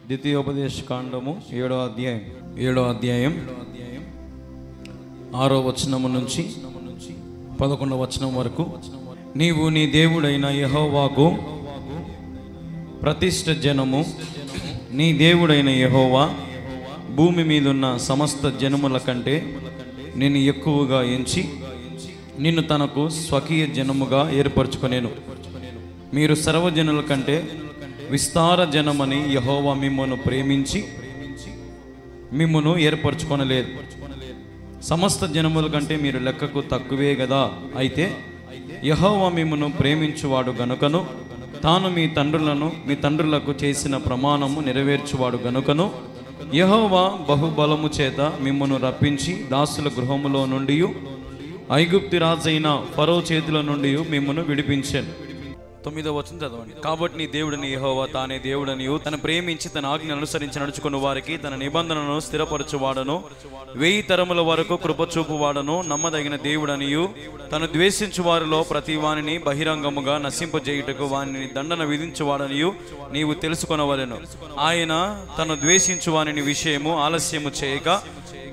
ద్వితీయోపదేశ కాండము 7వ అధ్యాయం 6వ వచనము నుంచి 11వ వచనం వరకు. నీవు నీ దేవుడైన యెహోవాకు ప్రతిష్ఠ జనము, నీ దేవుడైన యెహోవా భూమి మీదున్న సమస్త జనముల కంటే నిన్ను ఎక్కువగా ఎంచి నిన్ను తనకు స్వకీయ జనముగా ఏర్పరచుకొనేను. మీరు సర్వజనుల కంటే విస్తార జనమని యెహోవా మిమ్మును ప్రేమించి మిమ్మును ఏర్పరచుకొనలేదు. సమస్త జనముల కంటే మీరు లెక్కకు తక్కువే గదా. అయితే యెహోవా మిమ్మును ప్రేమించువాడు గనుకను, తాను మీ తండ్రులకు చేసిన ప్రమాణము నెరవేర్చువాడు గనుకను, యెహోవా బహుబలము చేత మిమ్మును రప్పించి దాసుల గృహములో నుండి ఐగుప్తు రాజైన ఫరో చేతుల నుండి మిమ్మును విడిపించాను. 9వ వచనం చదవండి. కాబట్టి నీ దేవుడని యెహోవా తానే దేవుడనియు, తన ప్రేమించి తన ఆజ్ఞ అనుసరించి నడుచుకున్న వారికి తన నిబంధనను స్థిరపరచువాడను, 1000 తరముల వరకు కృపచూపువాడను, నమ్మదగిన దేవుడనియు, తను ద్వేషించు వారిలో ప్రతి వానిని బహిరంగముగా నశింపజేయుటకు వానిని దండన విధించువాడనియు నీవు తెలుసుకొనవలెను. ఆయన తను ద్వేషించు వానిని విషయము ఆలస్యము చేయక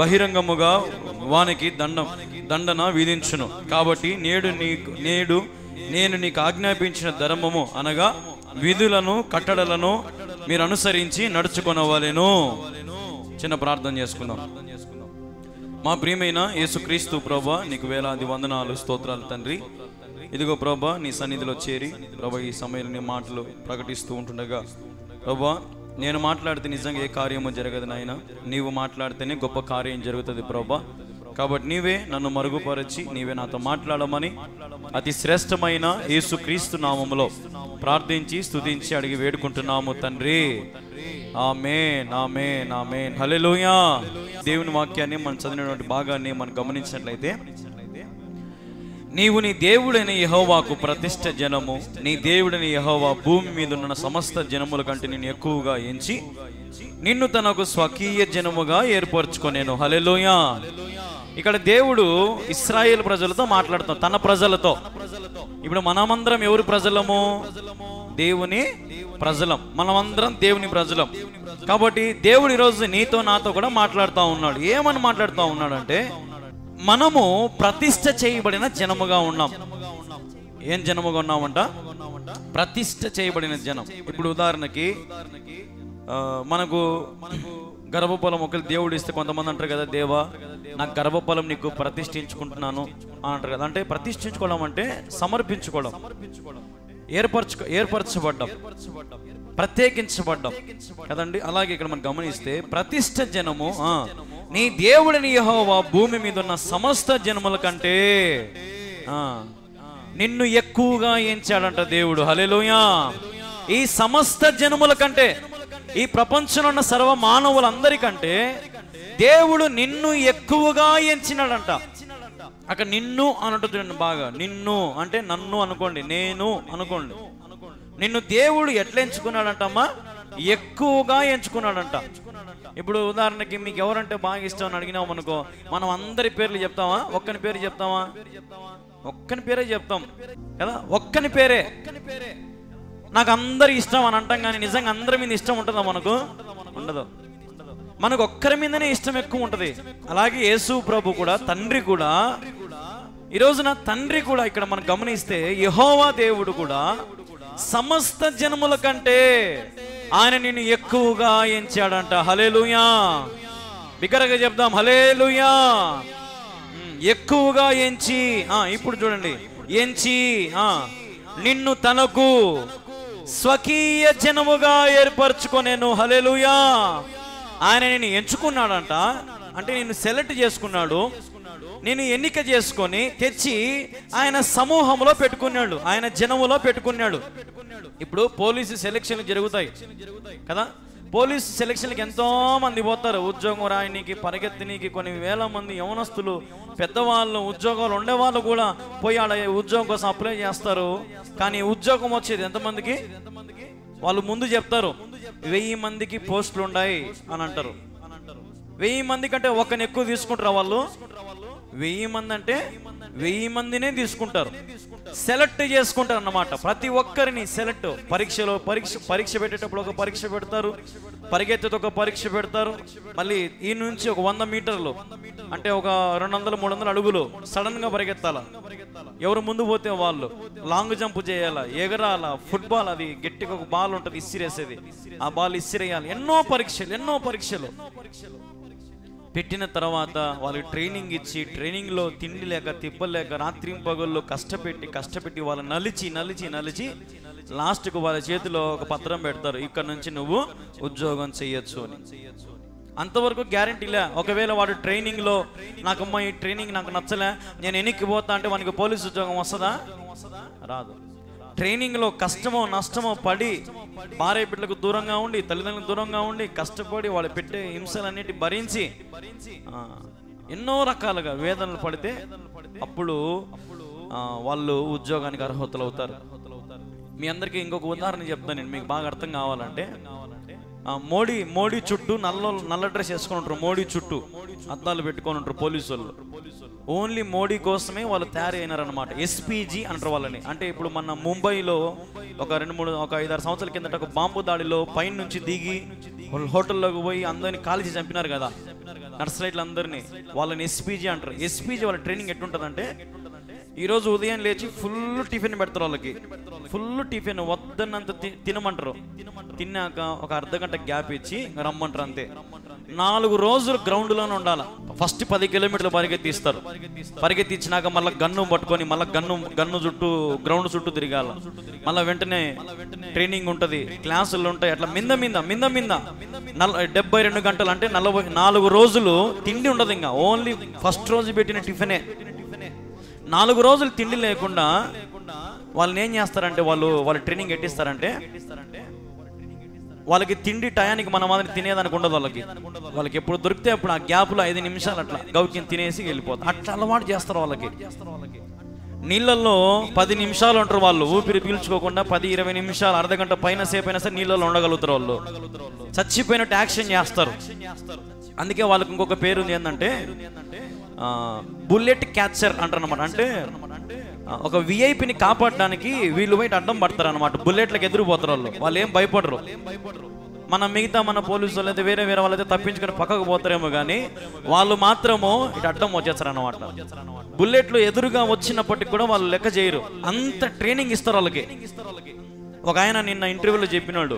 బహిరంగముగా వానికి దండన విధించును. కాబట్టి నేను నీకు ఆజ్ఞాపించిన ధర్మము అనగా విధులను కట్టడలను మీరు అనుసరించి నడుచుకొనవలెను. చిన్న ప్రార్థన చేసుకుందాం. మా ప్రియమైన యేసుక్రీస్తు ప్రభువా, నీకు వేలాది వందనాలు, స్తోత్రాలు తండ్రి. ఇదిగో ప్రభువా, నీ సన్నిధిలో చేరి ప్రభువా ఈ సమయంలో నీ మాటలు ప్రకటిస్తూ ఉంటుండగా ప్రభువా, నేను మాట్లాడితే నిజంగా ఏ కార్యము జరగదు నాయన, నీవు మాట్లాడితేనే గొప్ప కార్యం జరుగుతుంది ప్రభువా. కాబట్టి నీవే నన్ను మరుగుపరచి నీవే నాతో మాట్లాడమని అతి శ్రేష్టమైన యేసుక్రీస్తు నామములో ప్రార్థించి స్తుతించి అడిగి వేడుకుంటున్నాము తండ్రి. ఆమేన్, ఆమేన్, ఆమేన్, హల్లెలూయా. దేవుని వాక్యాన్ని మనం చదివినటువంటి భాగాన్ని మనం గమనించినట్లయితే, నీవు నీ దేవుడైన యెహోవాకు ప్రతిష్ఠ జనము, నీ దేవుడైన యెహోవా భూమి మీద ఉన్న సమస్త జనముల కంటే నిన్ను ఎక్కువగా ఎంచి నిన్ను తనకు స్వకీయ జనముగా ఏర్పరచుకొనేను. హల్లెలూయా. ఇక్కడ దేవుడు ఇశ్రాయేలు ప్రజలతో మాట్లాడుతాం, తన ప్రజలతో. ఇప్పుడు మనమందరం ఎవరి ప్రజలము? దేవుని ప్రజలం. మనమందరం దేవుని ప్రజలం. కాబట్టి దేవుడు ఈరోజు నీతో నాతో కూడా మాట్లాడుతూ ఉన్నాడు. ఏమని మాట్లాడుతూ ఉన్నాడు అంటే, మనము ప్రతిష్ఠ చేయబడిన జనముగా ఉన్నాం. ఏం జనముగా ఉన్నామంట? ప్రతిష్ఠ చేయబడిన జనం. ఇప్పుడు ఉదాహరణకి మనకు గర్భఫలం ఒకరు దేవుడు ఇస్తే కొంతమంది అంటారు కదా, దేవా నాకు గర్భఫలం నీకు ప్రతిష్ఠించుకుంటున్నాను అని అంటారు కదా. అంటే ప్రతిష్ఠించుకోవడం అంటే సమర్పించుకోవడం, ఏర్పరచబడ్డం, ప్రత్యేకించబడ్డం కదండి. అలాగే ఇక్కడ మనం గమనిస్తే ప్రతిష్ఠ జనము, నీ దేవుడిని యెహోవా భూమి మీద ఉన్న సమస్త జనముల కంటే నిన్ను ఎక్కువగా ఎంచాడంట దేవుడు. హల్లెలూయా. ఈ సమస్త జనముల కంటే, ఈ ప్రపంచంలో ఉన్న సర్వ మానవులందరికంటే దేవుడు నిన్ను ఎక్కువగా ఎంచినాడంట. అక్కడ నిన్ను అన్నట్టు బాగా, నిన్ను అంటే నన్ను అనుకోండి, నేను అనుకోండి. నిన్ను దేవుడు ఎట్లా ఎంచుకున్నాడంటమ్మా? ఎక్కువగా ఎంచుకున్నాడంట. ఇప్పుడు ఉదాహరణకి మీకు ఎవరంటే బాగా ఇష్టం అని అడిగినాం అనుకో, మనం అందరి పేర్లు చెప్తామా? ఒక్కని పేరు చెప్తామా? ఒక్కని పేరే చెప్తాం కదా. ఒక్కని పేరే నాకు అందరి ఇష్టం అని అంటాం, కానీ నిజంగా అందరి మీద ఇష్టం ఉంటుందా? మనకు ఉండదు. మనకు ఒక్కరి మీదనే ఇష్టం ఎక్కువ ఉంటుంది. అలాగే యేసు ప్రభు కూడా, తండ్రి కూడా, ఈ రోజున తండ్రి కూడా ఇక్కడ మనం గమనిస్తే యెహోవా దేవుడు కూడా సమస్త జనముల కంటే ఆయన నిన్ను ఎక్కువగా ఎంచాడంట. హల్లెలూయా. బిగ్గరగా చెప్దాం హల్లెలూయా. ఎక్కువగా ఎంచి, ఇప్పుడు చూడండి, ఎంచి నిన్ను తనకు స్వకీయ జనముగా ఏర్పరచుకొనేను. హల్లెలూయా. ఆయన నిన్ను ఎంచుకున్నాడంట, అంటే నిన్ను సెలెక్ట్ చేసుకున్నాడు, నేను ఎన్నిక చేసుకొని తెచ్చి ఆయన సమూహంలో పెట్టుకున్నాడు, ఆయన జనములో పెట్టుకున్నాడు. ఇప్పుడు పోలీసు సెలక్షన్లు జరుగుతాయి కదా, పోలీసు సెలక్షన్కి ఎంతో మంది పోతారు, ఉద్యోగం రాయనికి పరిగెత్తనికి. కొన్ని వేల మంది యవనస్తులు, పెద్దవాళ్ళు, ఉద్యోగాలు ఉండేవాళ్ళు కూడా పోయి ఆడ ఉద్యోగం కోసం అప్లై చేస్తారు. కానీ ఉద్యోగం వచ్చేది ఎంతమందికి? వాళ్ళు ముందు చెప్తారు 1000 మందికి పోస్టులు ఉన్నాయి అని అంటారు. 1000 మంది కంటే ఒకరిని ఎక్కువ తీసుకుంటారు వాళ్ళు. 1000 మంది అంటే 1000 మందినే తీసుకుంటారు, సెలెక్ట్ చేసుకుంటారు అన్నమాట. ప్రతి ఒక్కరిని సెలెక్ట్, పరీక్ష పెట్టేటప్పుడు ఒక పరీక్ష పెడతారు, పరిగెత్తేది ఒక పరీక్ష పెడతారు. మళ్ళీ ఈ నుంచి ఒక 100 మీటర్లు అంటే ఒక 200-300 అడుగులు సడన్ గా పరిగెత్తాల. ఎవరు ముందు పోతే వాళ్ళు. లాంగ్ జంప్ చేయాల, ఎగరాల, ఫుట్బాల్, అది గట్టిగా ఒక బాల్ ఉంటుంది ఇసిరేసేది, ఆ బాల్ ఇసిరేయాలి. ఎన్నో పరీక్షలు పెట్టిన తర్వాత వాళ్ళకి ట్రైనింగ్ ఇచ్చి, ట్రైనింగ్లో తిండి లేక తిప్పలేక రాత్రి పగళ్ళు కష్టపెట్టి వాళ్ళు నలిచి లాస్ట్కు వాళ్ళ చేతిలో ఒక పత్రం పెడతారు, ఇక్కడ నుంచి నువ్వు ఉద్యోగం చెయ్యొచ్చు అని. అంతవరకు గ్యారంటీలే. ఒకవేళ వాడు ట్రైనింగ్లో నాకమ్మా ఈ ట్రైనింగ్ నాకు నచ్చలే, నేను ఎన్నికి పోతా అంటే వానికి పోలీసు ఉద్యోగం వస్తుందా? రాదు. ట్రైనింగ్లో కష్టమో నష్టమో పడి, భార్య బిడ్డలకు దూరంగా ఉండి, తల్లిదండ్రులకు దూరంగా ఉండి, కష్టపడి వాళ్ళు పెట్టే హింసలన్నిటి భరించి ఎన్నో రకాలుగా వేదనలు పడితే అప్పుడు వాళ్ళు ఉద్యోగానికి అర్హతలు అవుతారు. మీ అందరికీ ఇంకొక ఉదాహరణ చెప్తాను నేను, మీకు బాగా అర్థం కావాలంటే. మోడీ చుట్టూ నల్ల డ్రెస్ వేసుకొని ఉంటారు, మోడీ చుట్టూ అద్దాలు పెట్టుకొని ఉంటారు పోలీసు వాళ్ళు. ఓన్లీ మోడీ కోసమే వాళ్ళు తయారైనారనమాట. ఎస్పీజీ అంటారు వాళ్ళని. అంటే ఇప్పుడు మన ముంబైలో ఒక 5-6 సంవత్సరాల కిందట ఒక బాంబు దాడిలో పైన నుంచి దిగి హోటల్లోకి పోయి అందరినీ కాల్చి చంపినారు కదా నక్సలైట్లు అందరినీ, వాళ్ళని ఎస్పీజీ అంటారు. ఎస్పీజీ వాళ్ళ ట్రైనింగ్ ఎట్లుంటుందంటే, ఈరోజు ఉదయం లేచి ఫుల్ టిఫిన్ పెడతారు వాళ్ళకి, ఫుల్ టిఫిన్ వద్దన్నంత తినమంటారు. తిన్నాక ఒక అర్ధగంట గ్యాప్ ఇచ్చి రమ్మంటారు, అంతే. 4 రోజులు గ్రౌండ్లోనే ఉండాలి. ఫస్ట్ 10 కిలోమీటర్లు పరిగెత్తిస్తారు. పరిగెత్తించినాక మళ్ళీ గన్ను పట్టుకొని మళ్ళీ గన్ను చుట్టూ గ్రౌండ్ చుట్టూ తిరగాల. మళ్ళీ వెంటనే ట్రైనింగ్ ఉంటుంది, క్లాసులు ఉంటాయి. అట్లా మింద 72 గంటలు అంటే 44 రోజులు తిండి ఉండదు. ఇంకా ఓన్లీ ఫస్ట్ రోజు పెట్టిన టిఫినే. 4 రోజులు తిండి లేకుండా వాళ్ళని ఏం చేస్తారంటే, వాళ్ళ ట్రైనింగ్ ఎట్టిస్తారంటే, వాళ్ళకి తిండి టయానికి మన మాదిరి తినేదానికి ఉండదు. వాళ్ళకి ఎప్పుడు దొరికితే అప్పుడు ఆ గ్యాప్లో 5 నిమిషాలు అట్లా గౌక్యం తినేసి వెళ్ళిపోతారు. అట్లా అలవాటు చేస్తారు వాళ్ళకి. నీళ్ళల్లో 10 నిమిషాలు ఉంటారు వాళ్ళు, ఊపిరి పీల్చుకోకుండా 10-20 నిమిషాలు, అర్ధగంట పైన సేపు అయినా సరే నీళ్ళలో ఉండగలుగుతారు వాళ్ళు. చచ్చిపోయినట్టు యాక్షన్ చేస్తారు. అందుకే వాళ్ళకి ఇంకొక పేరు ఉంది, ఏంటంటే బుల్లెట్ క్యాచర్ అంటారు అనమాట. అంటే ఒక విఐపిని కాపాడడానికి వీళ్ళు బయట అడ్డం పడతారు అనమాట. బుల్లెట్లకు ఎదురుపోతారు వాళ్ళు ఏం భయపడరు. మన పోలీసు వాళ్ళు అయితే వేరే వాళ్ళైతే తప్పించుకొని పక్కకు పోతారేమో, కానీ వాళ్ళు మాత్రము ఇటు అడ్డం వచ్చేస్తారు అనమాట. బుల్లెట్లు ఎదురుగా వచ్చినప్పటికి కూడా వాళ్ళు లెక్క చేయరు, అంత ట్రైనింగ్ ఇస్తారు వాళ్ళకి. ఒక ఆయన నిన్న ఇంటర్వ్యూలో చెప్పినాడు,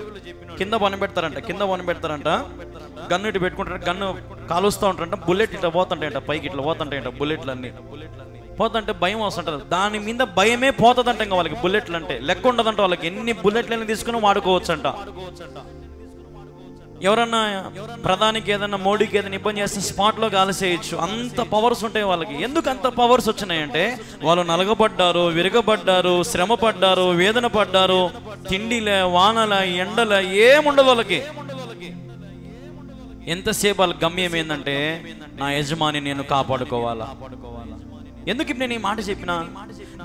కింద పని పెడతారంట, గన్ను ఇటు పెట్టుకుంటారు, గన్ను కాలుస్తూ ఉంటారంట, బుల్లెట్ ఇట్లా పోతుంటాయంట, పైకి ఇట్లా పోతుంటాయంట, బుల్లెట్లు అన్ని పోతుంటే భయం వస్తుంటుంది. దాని మీద భయమే పోతుందంట. ఇంకా వాళ్ళకి బుల్లెట్లు అంటే లెక్క ఉండదంట. వాళ్ళకి ఎన్ని బుల్లెట్లని తీసుకుని వాడుకోవచ్చు అంట. ఎవరన్నా ప్రధానికి ఏదన్నా మోడీకి ఏదైనా ఇబ్బంది చేస్తే స్పాట్లో కాల్చేయచ్చు, అంత పవర్స్ ఉంటాయి వాళ్ళకి. ఎందుకు అంత పవర్స్ వచ్చినాయంటే, వాళ్ళు నలగబడ్డారు, విరగబడ్డారు, శ్రమ పడ్డారు, వేదన పడ్డారు. తిండిలే, వానల, ఎండల ఏముండదు వాళ్ళకి. ఎంతసేపు వాళ్ళ గమ్యం ఏంటంటే, నా యజమాని నేను కాపాడుకోవాలా. ఎందుకు ఇప్పుడు నేను ఈ మాట చెప్పినా,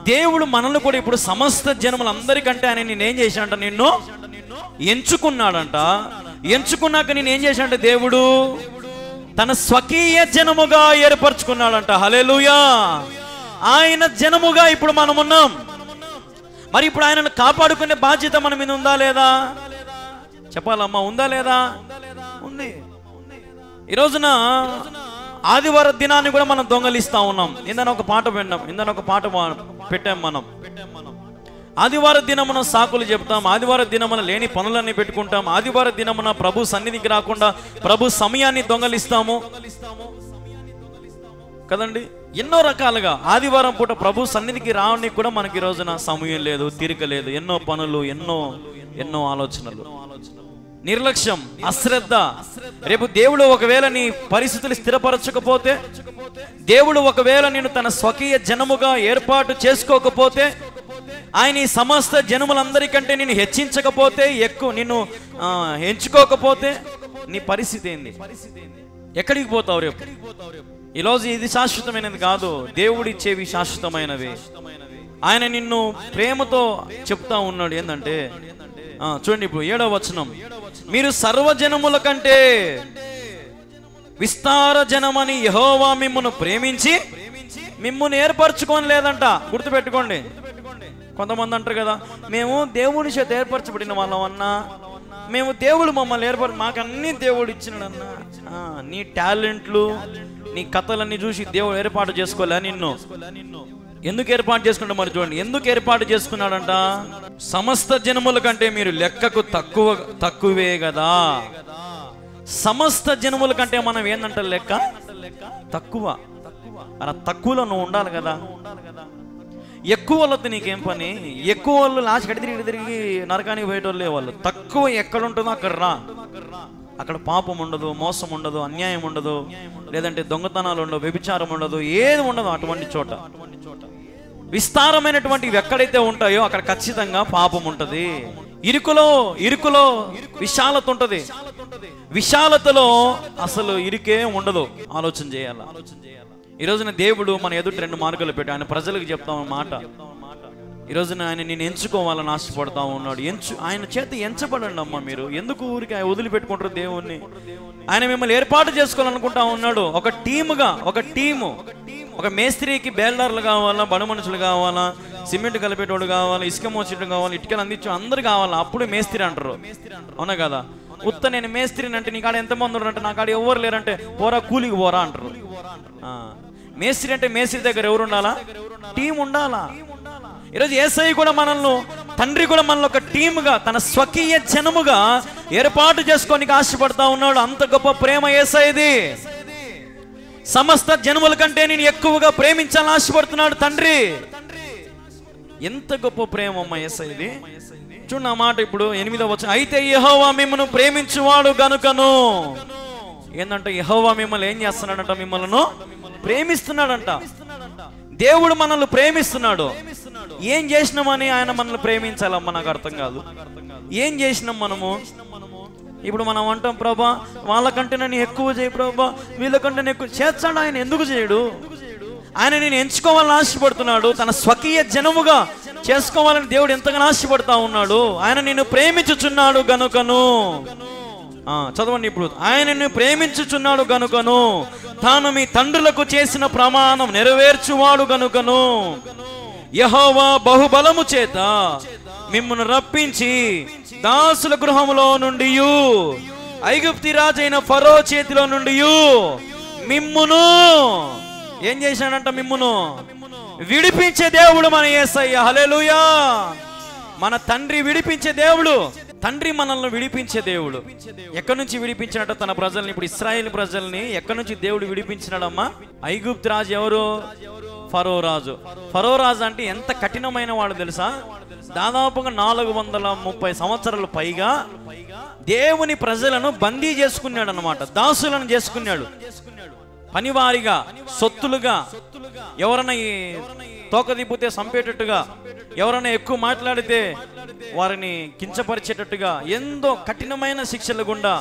దేవుడు మనల్ని కూడా ఇప్పుడు సమస్త జనములందరికంటే ఆయన నేనేం చేశాడంట, నిన్ను ఎంచుకున్నాడంట. ఎంచుకున్నాక నేను ఏం చేశాడంటే, దేవుడు తన స్వకీయ జనముగా ఏర్పరచుకున్నాడంట. హల్లెలూయా. ఆయన జనముగా ఇప్పుడు మనం ఉన్నాం. మరి ఇప్పుడు ఆయనను కాపాడుకునే బాధ్యత మన మీద ఉందా లేదా చెప్పాలమ్మా? ఉందా లేదా? ఉంది. ఈ రోజున ఆదివార దినాన్ని కూడా మనం దొంగలిస్తా ఉన్నాం. ఇందన ఒక పాట పెట్టాం మనం. ఆదివారం దినమున సాకులు చెప్తాం, ఆదివారం దినమున లేని పనులన్నీ పెట్టుకుంటాం, ఆదివారం దినమున ప్రభు సన్నిధికి రాకుండా ప్రభు సమయాన్ని దొంగలిస్తాము కదండి. ఎన్నో రకాలుగా ఆదివారం పూట ప్రభు సన్నిధికి రావడానికి కూడా మనకి ఈ రోజున సమయం లేదు, తీరిక లేదు, ఎన్నో పనులు, ఎన్నో ఆలోచనలు, నిర్లక్ష్యం, అశ్రద్ధ. రేపు దేవుడు ఒకవేళ నీ పరిస్థితులు స్థిరపరచకపోతే, దేవుడు ఒకవేళ నేను తన స్వకీయ జనముగా ఏర్పాటు చేసుకోకపోతే, ఆయన ఈ సమస్త జనములందరికంటే నేను హెచ్చించకపోతే, నిన్ను ఎంచుకోకపోతే నీ పరిస్థితి ఏంది? ఎక్కడికి పోతావు రేపు? ఈరోజు ఇది శాశ్వతమైనది కాదు, దేవుడు ఇచ్చేవి శాశ్వతమైనవి. ఆయన నిన్ను ప్రేమతో చెప్తా ఉన్నాడు. ఏంటంటే చూడండి, ఇప్పుడు 7వ వచనం, మీరు సర్వజనముల కంటే విస్తార జనమని యెహోవా మిమ్మును ప్రేమించి మిమ్మును ఏర్పరచుకొని లేదంట. గుర్తుపెట్టుకోండి. కొంతమంది అంటారు కదా, మేము దేవుని చేత ఏర్పరచబడిన వాళ్ళం అన్నా, మేము దేవుడు మమ్మల్ని మాకు అన్ని దేవుడు ఇచ్చినాడన్నా. నీ టాలెంట్లు, నీ కథలన్నీ చూసి దేవుడు ఏర్పాటు చేసుకోలే నిన్ను. ఎందుకు ఏర్పాటు చేసుకుంటా మరి చూడండి, ఎందుకు ఏర్పాటు చేసుకున్నాడంట? సమస్త జనముల కంటే మీరు లెక్కకు తక్కువే కదా. సమస్త జనముల కంటే మనం ఏందంట లెక్క తక్కువ. అలా తక్కువలో నువ్వు ఉండాలి కదా. ఎక్కువ వాళ్ళతో నీకేం పని? ఎక్కువ వాళ్ళు లాస్ట్ తిరిగి నరకానికి పోయేటోళ్ళే వాళ్ళు. తక్కువ ఎక్కడ ఉంటుందో అక్కడ రా. అక్కడ పాపం ఉండదు, మోసం ఉండదు, అన్యాయం ఉండదు, లేదంటే దొంగతనాలు ఉండవు, వ్యభిచారం ఉండదు, ఏది ఉండదు అటువంటి చోట. విస్తారమైనటువంటివి ఎక్కడైతే ఉంటాయో అక్కడ ఖచ్చితంగా పాపం ఉంటుంది. ఇరుకులో విశాలత ఉంటుంది. విశాలతలో అసలు ఇరుకే ఉండదు. ఆలోచన చేయాలి. ఈ రోజున దేవుడు మన ఎదుట 2 మార్గాలు పెట్టి ఆయన ప్రజలకు చెప్తామన్నమాట. ఈ రోజున ఆయన నేను ఎంచుకోవాలని ఆశపడతా ఉన్నాడు. ఆయన చేత ఎంచబడండి అమ్మా. మీరు ఎందుకు ఊరికి వదిలిపెట్టుకుంటారు దేవుణ్ణి? ఆయన మిమ్మల్ని ఏర్పాటు చేసుకోవాలనుకుంటా ఉన్నాడు. ఒక టీము. ఒక మేస్త్రికి బేల్దారులు కావాలా, బడు మనుషులు కావాలా, సిమెంట్ కలిపేటోడు కావాలా, ఇసుక మోసేటోడు కావాలా, ఇటుకలు అందించు అందరు కావాలా, అప్పుడు మేస్త్రి అంటారు. అవునా కదా? నేను మేస్త్రిని అంటే నీ కాడ ఎంతమంది ఉన్నారంటే నా కాడ ఎవరు లేరంటే పోరా కూలికి పోరా అంటారు. మేస్త్రి అంటే మేస్త్రి దగ్గర ఎవరు ఉండాలా? టీం ఉండాలా. ఈరోజు యేసయ్య కూడా తండ్రి కూడా మనల్ని ఒక టీముగా, తన స్వకీయ జనముగా ఏర్పాటు చేసుకోనికి ఆశపడతా ఉన్నాడు. అంత గొప్ప ప్రేమ యేసయ్యది. సమస్త జనముల కంటే నేను ఎక్కువగా ప్రేమించాలని ఆశపడుతున్నాడు తండ్రి. ఎంత గొప్ప ప్రేమ అమ్మ యేసయ్యది. చూడండి ఆ మాట ఇప్పుడు 8వ వచనం, అయితే యెహోవా మిమ్మల్ని ప్రేమించువాడు గనుకను. ఏంటంటే యెహోవా మిమ్మల్ని ఏం చేస్తున్నాడంట? మిమ్మల్ని ప్రేమిస్తున్నాడంట. దేవుడు మనల్ని ప్రేమిస్తున్నాడు. ఏం చేసినామని ఆయన మనల్ని ప్రేమించాలమ్మా? నాకు అర్థం కాదు. ఏం చేసినాం మనము? ఇప్పుడు మనం అంటాం, ప్రభా వాళ్ళకంటే నేను ఎక్కువ చేయి, ప్రభా వీళ్ళకంటే నేను ఎక్కువ చేస్తాడు. ఆయన ఎందుకు చేయడు? ఆయన నేను ఎంచుకోవాలని ఆశపడుతున్నాడు. తన స్వకీయ జనముగా చేసుకోవాలని దేవుడు ఎంతగానో ఆశపడతా ఉన్నాడు. ఆయన నిన్ను ప్రేమించుచున్నాడు గనుకను. చదవండి ఇప్పుడు, ఆయన నిన్ను ప్రేమించుచున్నాడు గనుకను, తాను మీ తండ్రులకు చేసిన ప్రమాణం నెరవేర్చువాడు గనుకను, యెహోవా బహుబలము చేత మిమ్మును రప్పించి దాసుల గృహములో నుండి, ఐగుప్తి రాజైన ఫరో చేతిలో నుండి మిమ్మును ఏం చేశాడంట? మిమ్మును విడిపించే దేవుడు మన యేసయ్య. హల్లెలూయా. మన తండ్రి విడిపించే దేవుడు. తండ్రి మనల్ని విడిపించే దేవుడు. ఎక్కడి నుంచి విడిపించినట్టు తన ప్రజల్ని? ఇప్పుడు ఇశ్రాయేలు ప్రజల్ని ఎక్కడి నుంచి దేవుడు విడిపించినాడమ్మా? ఐగుప్తు రాజు ఎవరు? ఫరో రాజు. ఫరో రాజు అంటే ఎంత కఠినమైన వాడు తెలుసా? దాదాపుగా 430 సంవత్సరాల పైగా దేవుని ప్రజలను బందీ చేసుకున్నాడు అన్నమాట. దాసులను చేసుకున్నాడు. పనివారిగా, సొత్తులుగా, ఎవరైనా తోక దిప్పితే చంపేటట్టుగా, ఎవరైనా ఎక్కువ మాట్లాడితే వారిని కించపరిచేటట్టుగా ఎంతో కఠినమైన శిక్షల గుండా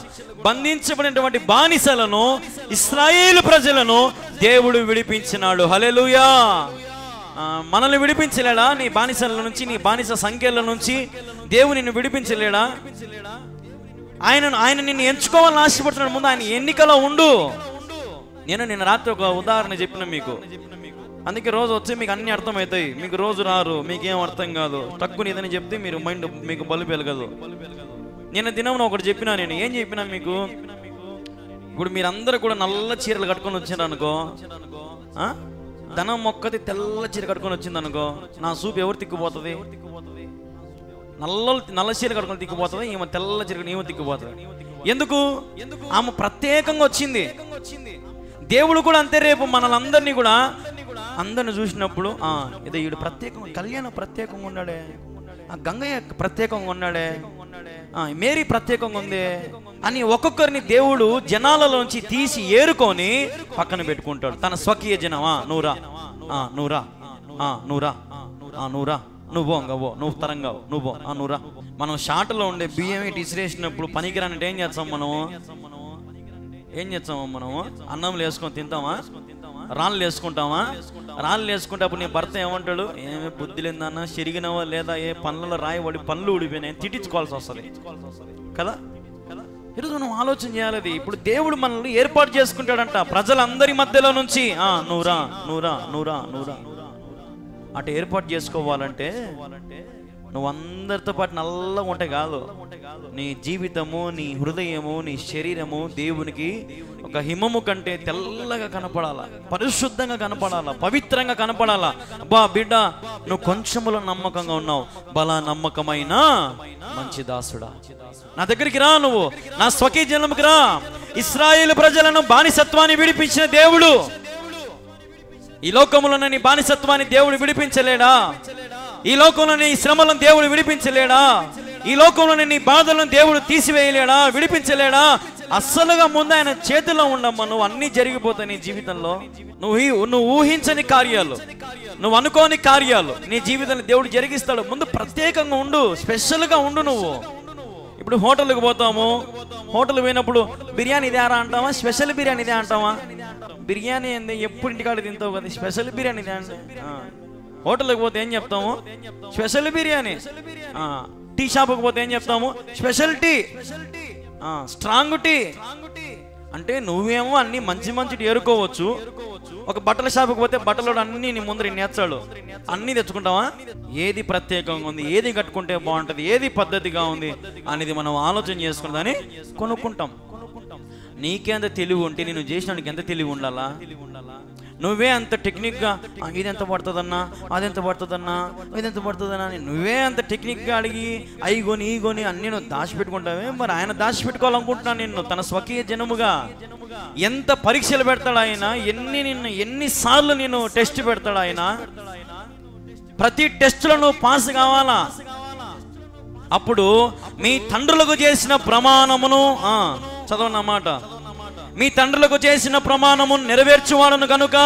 బంధించబడినటువంటి బానిసలను, ఇశ్రాయేలు ప్రజలను దేవుడు విడిపించినాడు. హల్లెలూయా. మనల్ని విడిపించలేడా? నీ బానిసల నుంచి, నీ బానిస సంఖ్యల నుంచి దేవుడు నిన్ను విడిపించలేడా? ఆయన నిన్ను ఎంచుకోవాలని ఆశపడుతున్నాడు. ముందు ఆయన ఎన్నికలో ఉండు. నేను రాత్రి ఒక ఉదాహరణ చెప్పిన మీకు. అందుకే రోజు వచ్చి మీకు అన్ని అర్థమవుతాయి. మీకు రోజు రారు, మీకేం అర్థం కాదు. తక్కువ నీదని చెప్తే మీరు మైండ్ మీకు బలు పెరగదు. నేను దినం ఒకటి చెప్పినా. నేను ఏం చెప్పినా మీకు? ఇప్పుడు మీరందరూ కూడా నల్ల చీరలు కట్టుకొని వచ్చారు అనుకో, ధనం మొక్కది తెల్ల చీర కట్టుకొని వచ్చింది అనుకో, నా సూపు ఎవరు తిక్కుపోతుంది? నల్ల చీర కట్టుకొని తిక్కిపోతుంది, ఈమె తెల్ల చీర ఈమె తిక్కిపోతుంది. ఎందుకు? ఆమె ప్రత్యేకంగా వచ్చింది. దేవుడు కూడా అంతే. రేపు మనలందరినీ కూడా అందరిని చూసినప్పుడు ఇదో వీడు ప్రత్యేకంగా, కళ్యాణం ప్రత్యేకంగా ఉన్నాడే, గంగయ్య ప్రత్యేకంగా ఉన్నాడే, మేరీ ప్రత్యేకంగా ఉంది అని ఒక్కొక్కరిని దేవుడు జనాలలోంచి తీసి ఏరుకొని పక్కన పెట్టుకుంటాడు. తన స్వకీయ జనమా, నూరా నూరా నూరా నూరా నువ్వు అంగవో, నువ్వు తరంగా నువ్వు నూరా. మనం షార్ట్లో ఉండే బియ్యం ఇటు ఇసిరేసినప్పుడు పనికిరానంటే ఏం చేస్తాం మనము? మనము అన్నంలో వేసుకొని తింటామా? రాళ్ళు వేసుకుంటామా? రాళ్ళు వేసుకుంటే అప్పుడు నీ భర్త ఏమంటాడు? ఏమి బుద్ధి లేదన్నా, చెరిగినవా లేదా, ఏ పనులలో రాయబడి పనులు ఊడిపోయినాయి, తిట్టించుకోవాల్సి వస్తుంది కదా. ఈరోజు మనం ఆలోచన చేయాలి. ఇప్పుడు దేవుడు మనల్ని ఏర్పాటు చేసుకుంటాడంట ప్రజలందరి మధ్యలో నుంచి. నూరా నూరా నూరా నూరా అటు ఏర్పాటు చేసుకోవాలంటే నువ్వు అందరితో పాటు నల్లగా ఉంటే కాదు. నీ జీవితము, నీ హృదయము, నీ శరీరము దేవునికి ఒక హిమము కంటే తెల్లగా కనపడాలా, పరిశుద్ధంగా కనపడాలా, పవిత్రంగా కనపడాలా. అబ్బా బిడ్డ, నువ్వు కొంచెములో నమ్మకంగా ఉన్నావు, బలా నమ్మకమైన మంచి దాసుడా, నా దగ్గరికి రా, నువ్వు నా స్వకీయ జనముకి రా. ఇశ్రాయేలు ప్రజలను బానిసత్వాన్ని విడిపించిన దేవుడు ఈ లోకములో నీ బానిసత్వాన్ని దేవుడు విడిపించలేడా? ఈ లోకంలో నీ శ్రమలను దేవుడు విడిపించలేడా? ఈ లోకంలో నీ బాధలను దేవుడు తీసివేయలేడా? విడిపించలేడా? అస్సలుగా ముందు ఆయన చేతిలో ఉండమ్మా. నువ్వు అన్ని జరిగిపోతాయి నీ జీవితంలో. నువ్వు ఊహించని కార్యాలు, నువ్వు అనుకోని కార్యాలు నీ జీవితాన్ని దేవుడు జరిగిస్తాడు. ముందు ప్రత్యేకంగా ఉండు, స్పెషల్గా ఉండు. నువ్వు ఇప్పుడు హోటల్కి పోతాము, హోటల్ పోయినప్పుడు బిర్యానీ ఇదే అంటావా, స్పెషల్ బిర్యానీ ఇదే అంటావా? బిర్యానీ ఏంది, ఎప్పుడు ఇంటికాడ తింటావు కదా, స్పెషల్ బిర్యానీ ఇదే అంటే. హోటల్కి పోతే ఏం చెప్తాము? స్పెషల్ బిర్యానీ. టీ షాప్కి పోతే ఏం చెప్తాము? Special tea, strong tea. అంటే నువ్వేమో అన్ని మంచి మంచి ఏరుకోవచ్చు, ఒక బట్టల షాప్కి పోతే బట్టలు అన్ని నీ ముందర నేర్చాడు, అన్ని తెచ్చుకుంటావా? ఏది ప్రత్యేకంగా ఉంది, ఏది కట్టుకుంటే బాగుంటుంది, ఏది పద్ధతిగా ఉంది అనేది మనం ఆలోచన చేసుకున్నదని కొనుక్కుంటాం. నీకేంత తెలివి ఉంటే నేను చేసినానికి ఎంత తెలివి ఉండాలా? నువ్వే అంత టెక్నిక్గా ఇది ఎంత పడుతుందన్నా, అదెంత పడుతుందన్నా, ఇదెంత పడుతుందన్నా అని నువ్వే అంత టెక్నిక్గా అడిగి అయిగొని ఈగొని అన్ని నువ్వు దాచిపెట్టుకుంటావే. మరి ఆయన దాచిపెట్టుకోవాలనుకుంటున్నాను నిన్ను తన స్వకీయ జనముగా. ఎంత పరీక్షలు పెడతాడు ఆయన, ఎన్నిసార్లు నేను టెస్ట్ పెడతాడు ఆయన. ప్రతి టెస్టులో నువ్వు పాస్ కావాలా. అప్పుడు మీ తండ్రులకు చేసిన ప్రమాణమును చదవన్నమాట, మీ తండ్రులకు చేసిన ప్రమాణమును నెరవేర్చువాడను కనుక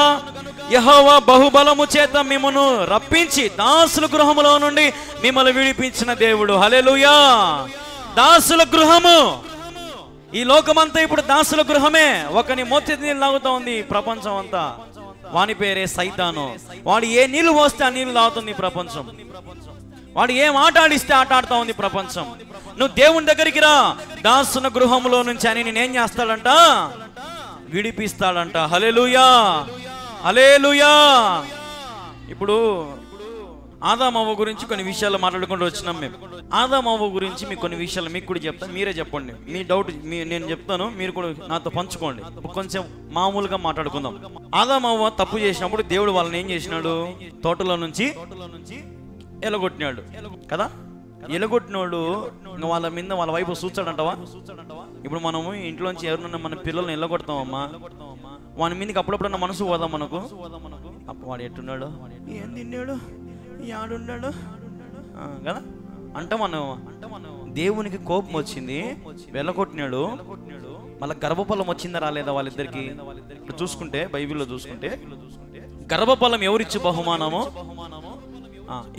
యెహోవా బహుబలము చేత మిమ్మును రప్పించి దాసుల గృహములో నుండి మిమ్మల్ని విడిపించిన దేవుడు. హల్లెలూయా. దాసుల గృహము, ఈ లోకమంతా ఇప్పుడు దాసుల గృహమే. ఒకని మోతి నీళ్ళు తాగుతా ఉంది ప్రపంచం అంతా, వాని పేరే సైతాను. వాడు ఏ నీళ్లు పోస్తే ఆ నీళ్లు తాగుతుంది ప్రపంచం. వాడు ఏం ఆట ఆడిస్తే ఆట ఆడుతూ ఉంది ప్రపంచం. నువ్వు దేవుని దగ్గరికి రా, దాసుల గృహంలో నుంచి అని నేనేం చేస్తాడంట? విడిపిస్తాడంట. హల్లెలూయా, హల్లెలూయా. ఇప్పుడు ఆదామవ్వ గురించి కొన్ని విషయాలు మాట్లాడుకుంటూ వచ్చినాం మేము. ఆదామవ్వ గురించి మీకు కొన్ని విషయాలు మీకు కూడా చెప్తాను, మీరే చెప్పండి. మీ డౌట్ నేను చెప్తాను, మీరు కూడా నాతో పంచుకోండి. కొంచెం మామూలుగా మాట్లాడుకుందాం. ఆదామవ్వ తప్పు చేసినప్పుడు దేవుడు వాళ్ళని ఏం చేసినాడు? తోటలో నుంచి ఎలగొట్టినాడు కదా. ఎలగొట్టినోడు ఇంకా వాళ్ళ మీద వాళ్ళ వైపు చూచాడంటావా? ఇప్పుడు మనము ఇంట్లోంచి ఎవరినన్నా మన పిల్లల్ని ఎల్లగొడతామమ్మా, వాని మీదకి అప్పుడప్పుడన్నా మనసు పోదాం మనకు. అప్పుడు వాడు ఎట్టున్నాడు, ఏం తిన్నాడు, యాడున్నాడు కదా అంట. మనం దేవునికి కోపం వచ్చింది, వెళ్ళగొట్టినాడు. మళ్ళీ గర్భఫలం వచ్చిందా రాలేదా వాళ్ళిద్దరికి? ఇప్పుడు చూసుకుంటే బైబిల్లో చూసుకుంటే గర్భఫలం ఎవరిచ్చు బహుమానము?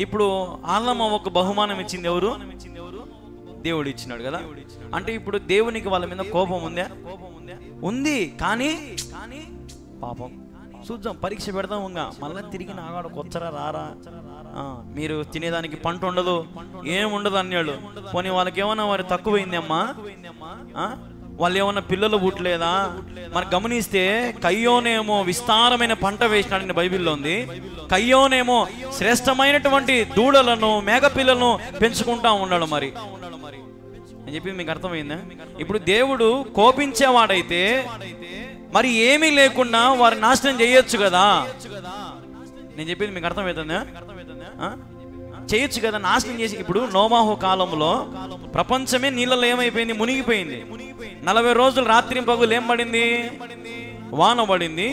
ఇప్పుడు ఆదామవ్వ ఒక బహుమానం ఇచ్చింది ఎవరు? దేవుడు ఇచ్చినాడు కదా. అంటే ఇప్పుడు దేవునికి వాళ్ళ మీద కోపం ఉందా? ఉంది. కానీ పాపం చూద్దాం, పరీక్ష పెడదాం. ఇంకా మళ్ళీ తిరిగి నాగాడు కొచ్చరా రారా, మీరు తినేదానికి పంట ఉండదు, ఏముండదు అన్నాడు. పోనీ వాళ్ళకి ఏమన్నా వారు తక్కువైంది అమ్మా? వాళ్ళు ఏమన్నా పిల్లలు పుట్టలేదా? మరి గమనిస్తే కయ్యోనేమో విస్తారమైన పంట వేసినాడని బైబిల్లో ఉంది. కయ్యోనేమో శ్రేష్టమైనటువంటి దూడలను మేకపిల్లలను పెంచుకుంటా ఉన్నాడు. మరి నేను చెప్పింది మీకు అర్థమైందా? ఇప్పుడు దేవుడు కోపించేవాడైతే మరి ఏమీ లేకుండా వారి నాశనం చేయొచ్చు కదా. నేను చెప్పింది మీకు అర్థమవుతుందా? చేయొచ్చు కదా, నాశనం చేసి. ఇప్పుడు నోవాహు కాలంలో ప్రపంచమే నీళ్ళలో ఏమైపోయింది, మునిగిపోయింది. 40 రోజులు రాత్రి పగులు ఏం పడింది, వాన పడింది.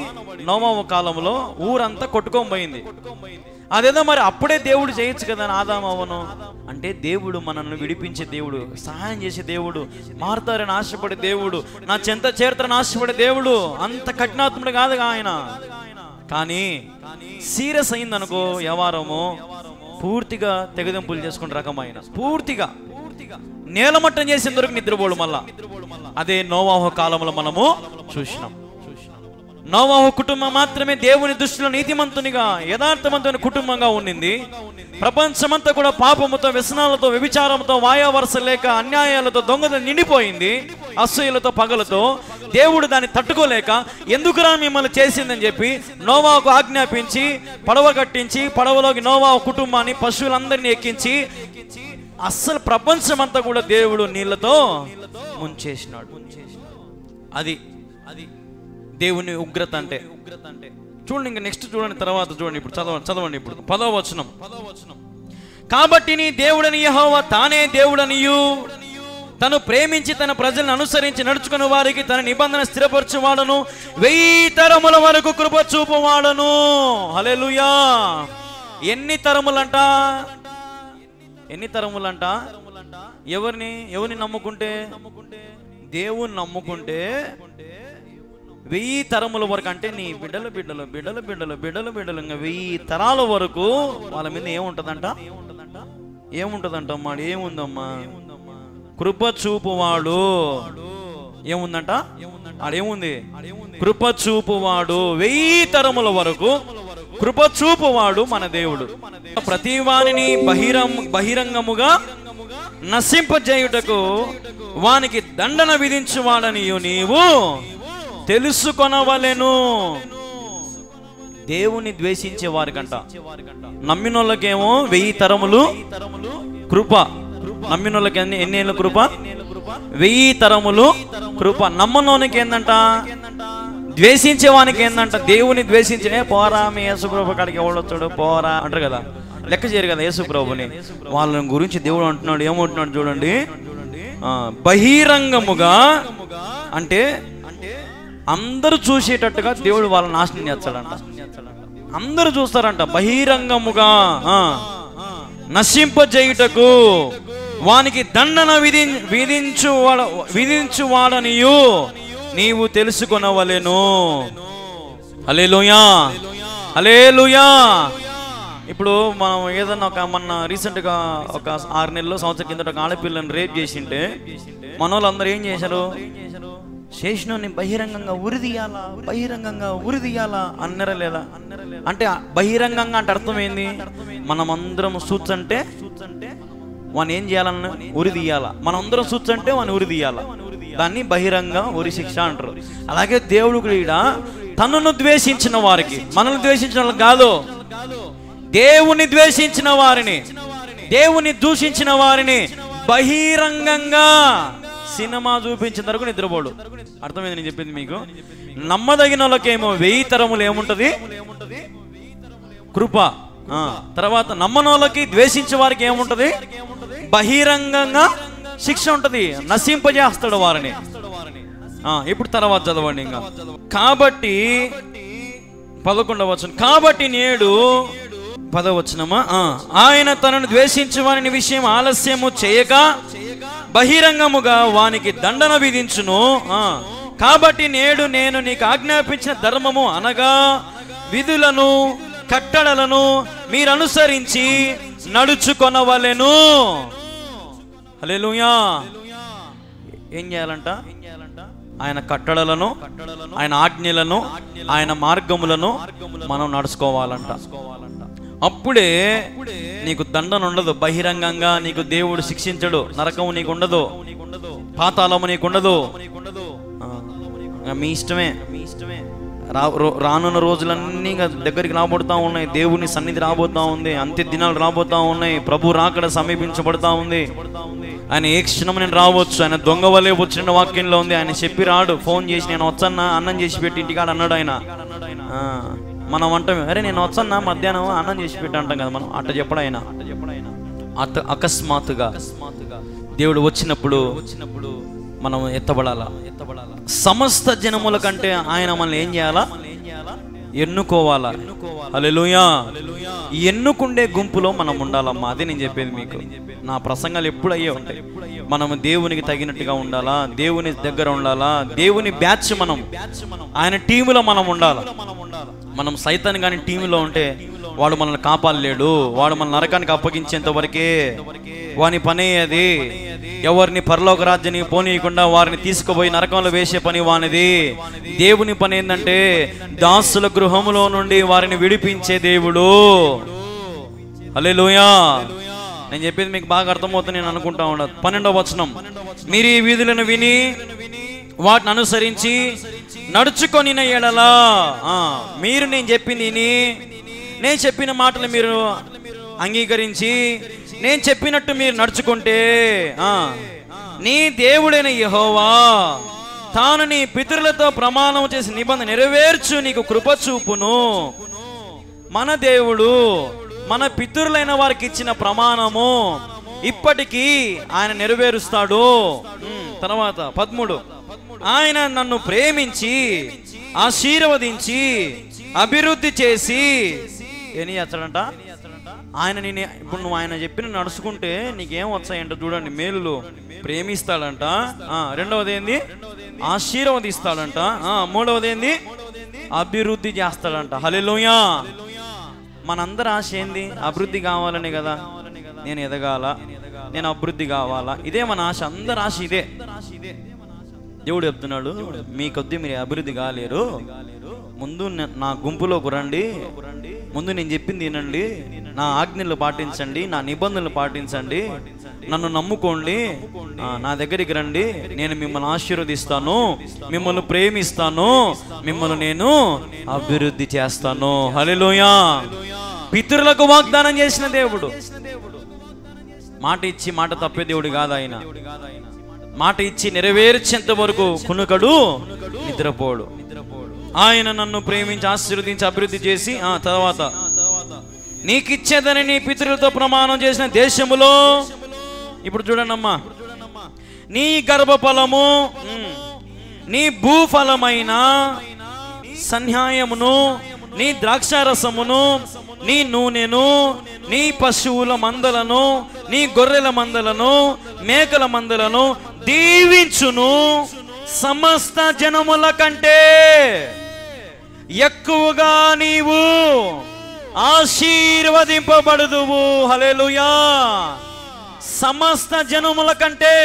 నోవాహు కాలంలో ఊరంతా కొట్టుకోబోయింది. అదేదో మరి అప్పుడే దేవుడు చేయొచ్చు కదా ఆదాము అవ్వను. అంటే దేవుడు మనల్ని విడిపించే దేవుడు, సహాయం చేసే దేవుడు, మారుతారని ఆశపడే దేవుడు, నా చెంత చేరుతారని ఆశపడే దేవుడు. అంత కఠినాత్ముడు కాదు ఆయన. కానీ సీరియస్ అయిందనుకో వ్యవహారము, పూర్తిగా తెగదెంపులు చేసుకునే రకమైన, పూర్తిగా నేలమట్టం చేసిన దొరికి నిద్రపోడు మళ్ళా. అదే నోవాహు కాలంలో మనము చూసినాం. నోవాహు కుటుంబం మాత్రమే దేవుని దృష్టిలో నీతిమంతునిగా, యథార్థవంతుని కుటుంబంగా ఉండింది. ప్రపంచమంతా కూడా పాపముతో, వ్యసనాలతో, వ్యభిచారంతో, వాయావరస లేక, అన్యాయాలతో, దొంగలు నిండిపోయింది. అసూయలతో, పగలతో. దేవుడు దాన్ని తట్టుకోలేక ఎందుకురా మిమ్మల్ని చేసిందని చెప్పి నోవాహుకు ఆజ్ఞాపించి పడవ కట్టించి, పడవలోకి నోవాహు కుటుంబాన్ని, పశువులందరినీ ఎక్కించి అస్సలు ప్రపంచమంతా కూడా దేవుడు నీళ్లతో ముంచేసినాడు. అది దేవుని ఉగ్రత అంటే. చూడండి, ఇంకా నెక్స్ట్ చూడండి, తర్వాత చూడండి. ఇప్పుడు చదవండి ఇప్పుడు 10వ వచనం. కాబట్టి నీ దేవుడని యెహోవా తానే దేవుడనియు, తను ప్రేమించి తన ప్రజలను అనుసరించి నడుచుకుని వారికి తన నిబంధన స్థిరపరచువాడను, 1000 తరముల వరకు కృప చూపువాడను. హల్లెలూయా. ఎన్ని తరములంట? ఎవరిని నమ్ముకుంటే? దేవుని నమ్ముకుంటే 1000 తరముల వరకు. అంటే నీ బిడ్డల బిడ్డలు బిడ్డల బిడ్డలు బిడ్డల బిడ్డలు ఇంకా 1000 తరాల వరకు వాళ్ళ మీద ఏముంటదంట? అమ్మా, ఏముందమ్మా? కృప చూపువాడు. ఏముందంట? ఆడేముంది? కృప చూపువాడు. 1000 తరముల వరకు కృప చూపువాడు మన దేవుడు. ప్రతి వానిని బహిరంగముగా నశింపజేయుటకు వానికి దండన విధించువాడనియు నీవు తెలుసుకొనవలెను. దేవుని ద్వేషించే వారికంట, నమ్మినోళ్ళకేమో 1000 తరములు కృప. నమ్మినోళ్ళకి ఎన్ని ఏళ్ళ కృప? 1000 తరములు కృప. నమ్మనోనికి ఏందంట? ద్వేషించే వానికి ఏందంట? దేవుని ద్వేషించే పోరా, మీ యేసుప్రభు కాడికి ఎవడొచ్చాడు పోరా అంటారు కదా, లెక్క చేయరు కదా యేసుప్రభుని. వాళ్ళ గురించి దేవుడు అంటున్నాడు, ఏమంటున్నాడు చూడండి. బహిరంగముగా అంటే అందరూ చూసేటట్టుగా దేవుడు వాళ్ళని నాశనం చేస్తాడంట. అందరూ చూస్తారంట. బహిరంగముగా నశింపజేయుటకు వానికి దండన విధించువాడనియు నీవు తెలుసుకొనవలెను. హల్లెలూయా, హల్లెలూయా. ఇప్పుడు మనం ఏదన్నా మొన్న రీసెంట్గా ఒక 6 నెలలు సంవత్సరం కిందట ఒక ఆడపిల్లని రేప్ చేసింటే మన వాళ్ళందరూ ఏం చేశారు? చేసినోని బహిరంగంగా ఉరిదీయాలా అన్నరా లేదా? అంటే బహిరంగంగా అంటే అర్థం ఏంది? మనమందరం సూచంటే వాని ఏం చేయాలన్న ఉరిదీయాలా. మనందరం సూచంటే వాని ఉరిదీయాలా. దాన్ని బహిరంగ ఉరి శిక్ష అంటారు. అలాగే దేవుడు కూడా తనను ద్వేషించిన వారికి, మనల్ని ద్వేషించిన వాళ్ళకి కాదు, దేవుని ద్వేషించిన వారిని, దేవుని దూషించిన వారిని బహిరంగంగా సినిమా చూపించిన వరకు నిద్రపోడు. అర్థమైంది నేను చెప్పింది మీకు? నమ్మదగిన వాళ్ళకేమో 1000 తరములు ఏముంటది? కృప. తర్వాత నమ్మనోళ్ళకి, ద్వేషించే వారికి ఏముంటది? బహిరంగంగా శిక్ష ఉంటది, నశింపజేస్తాడు వారిని. ఇప్పుడు తర్వాత చదవండి ఇంకా. కాబట్టి 11వ వచనం. కాబట్టి నేడు 10వ వచనమా, ఆయన తనను ద్వేషించు వాని విషయం ఆలస్యము చేయక బహిరంగముగా వానికి దండన విధించును. కాబట్టి నేడు నేను నీకు ఆజ్ఞాపించిన ధర్మము అనగా విధులను, కట్టడలను మీరు అనుసరించి నడుచుకొనవలెను. హల్లెలూయా. ఏం చేయాలంట? ఆయన కట్టడలను, ఆయన ఆజ్ఞలను, ఆయన మార్గములను మనం నడుచుకోవాలంట. అప్పుడే నీకు దండన ఉండదు. బహిరంగంగా నీకు దేవుడు శిక్షించడు. నరకము నీకు ఉండదు, పాతాళము నీకు ఉండదు. మీ ఇష్టమే. రానున్న రోజులన్నీ దగ్గరికి రాబోతా ఉన్నాయి. దేవుని సన్నిధి రాబోతా ఉంది. అంత్య దినాలు రాబోతా ఉన్నాయి. ప్రభు రాకడ సమీపించబడతా ఉంది. ఆయన ఏ క్షణం నేను రావచ్చు. ఆయన దొంగ వలే వచ్చిన వాక్యంలో ఉంది. ఆయన చెప్పి రాడు. ఫోన్ చేసి నేను వచ్చన్నా, అన్నం చేసి పెట్టి ఇంటికాడ అన్నాడు ఆయన. మనం అంటాం, అరే నేను వచ్చన్నా మధ్యాహ్నం అన్నం చేసి పెట్టి అంటాం కదా మనం. అట్ట చెప్పడం ఆయన అకస్మాత్తుగా దేవుడు వచ్చినప్పుడు మనం ఎత్తబడాలా. సమస్త జనముల కంటే ఆయన మనల్ని ఏం చేయాలా? ఎన్నుకోవాలా. హల్లెలూయా. ఎన్నుకుండే గుంపులో మనం ఉండాలమ్మా. అదే నేను చెప్పేది మీకు. నా ప్రసంగాలు ఎప్పుడు అయ్యే ఉంటాయి. మనం దేవునికి తగినట్టుగా ఉండాలా, దేవుని దగ్గర ఉండాలా, దేవుని బ్యాచ్ మనం, ఆయన టీములో మనం ఉండాలా. మనం సైతాన్ కానీ టీములో ఉంటే వాడు మనల్ని కాపాడలేడు. వాడు మన నరకానికి అప్పగించేంత వరకే వాని పనే అది. ఎవరిని పరలోక రాజ్యానికి పోనీయకుండా వారిని తీసుకుపోయి నరకంలో వేసే పని వానిది. దేవుని పని ఏంటంటే దాసుల గృహములో నుండి వారిని విడిపించే దేవుడు. హల్లెలూయా. నేను చెప్పేది మీకు బాగా అర్థమవుతుంది నేను అనుకుంటా ఉండదు. 12వ వచనం, మీరు ఈ వీధులను విని వాటిని అనుసరించి నడుచుకొని ఎడలా. మీరు నేను చెప్పింది విని, నేను చెప్పిన మాటలు మీరు అంగీకరించి, నేను చెప్పినట్టు మీరు నడుచుకుంటే నీ దేవుడైన యెహోవా తాను నీ పితరులతో ప్రమాణం చేసి నిబంధన నెరవేర్చు నీకు కృప చూపును. మన దేవుడు మన పితరులైన వారికి ఇచ్చిన ప్రమాణము ఇప్పటికీ ఆయన నెరవేరుస్తాడు. తర్వాత 13, ఆయన నన్ను ప్రేమించి ఆశీర్వదించి అభివృద్ధి చేసి ఏని చేస్తాడంట. ఆయన నేను ఇప్పుడు నువ్వు ఆయన చెప్పిన నడుచుకుంటే నీకేం వచ్చాయంట చూడండి, మేలులు. ప్రేమిస్తాడంట. రెండవది ఏంది? ఆశీర్వదిస్తాడంట. మూడవది ఏంది? అభివృద్ధి చేస్తాడంట. హల్లెలూయా. మనందరి ఆశ ఏంది? అభివృద్ధి కావాలనే కదా. నేను ఎదగాల, నేను అభివృద్ధి కావాలా, ఇదే మన ఆశ. అందరి ఆశ ఇదే. దేవుడు చెప్తున్నాడు, మీ కొద్ది మీరు అభివృద్ధి కాలేరు, ముందు నా గుంపులోకి రండి, ముందు నేను చెప్పింది వినండి, నా ఆజ్ఞలు పాటించండి, నా నిబంధనలు పాటించండి, నన్ను నమ్ముకోండి, నా దగ్గరికి రండి, నేను మిమ్మల్ని ఆశీర్వదిస్తాను, మిమ్మల్ని ప్రేమిస్తాను, మిమ్మల్ని నేను అభివృద్ధి చేస్తాను. హల్లెలూయా. పితరులకు వాగ్దానం చేసిన దేవుడు. మాట ఇచ్చి మాట తప్పే దేవుడు కాదు ఆయన. మాట ఇచ్చి నెరవేర్చేంత వరకు కునుకడు, నిద్రపోడు. ఆయన నన్ను ప్రేమించి ఆశీర్వదించి అభివృద్ధి చేసి తర్వాత నీకిచ్చేదని నీ పితరులతో ప్రమాణం చేసిన దేశములో, ఇప్పుడు చూడండి అమ్మా, నీ గర్భఫలము, నీ భూఫలమైన సన్యాయమును, నీ ద్రాక్షారసమును, నీ నూనెను, నీ పశువుల మందలను, నీ గొర్రెల మందలను, మేకల మందలను దీవించును. సమస్త జనముల కంటే ఎక్కువగా నీవు ఆశీర్వదింపబడుదువు. హల్లెలూయా. సమస్త జనముల కంటే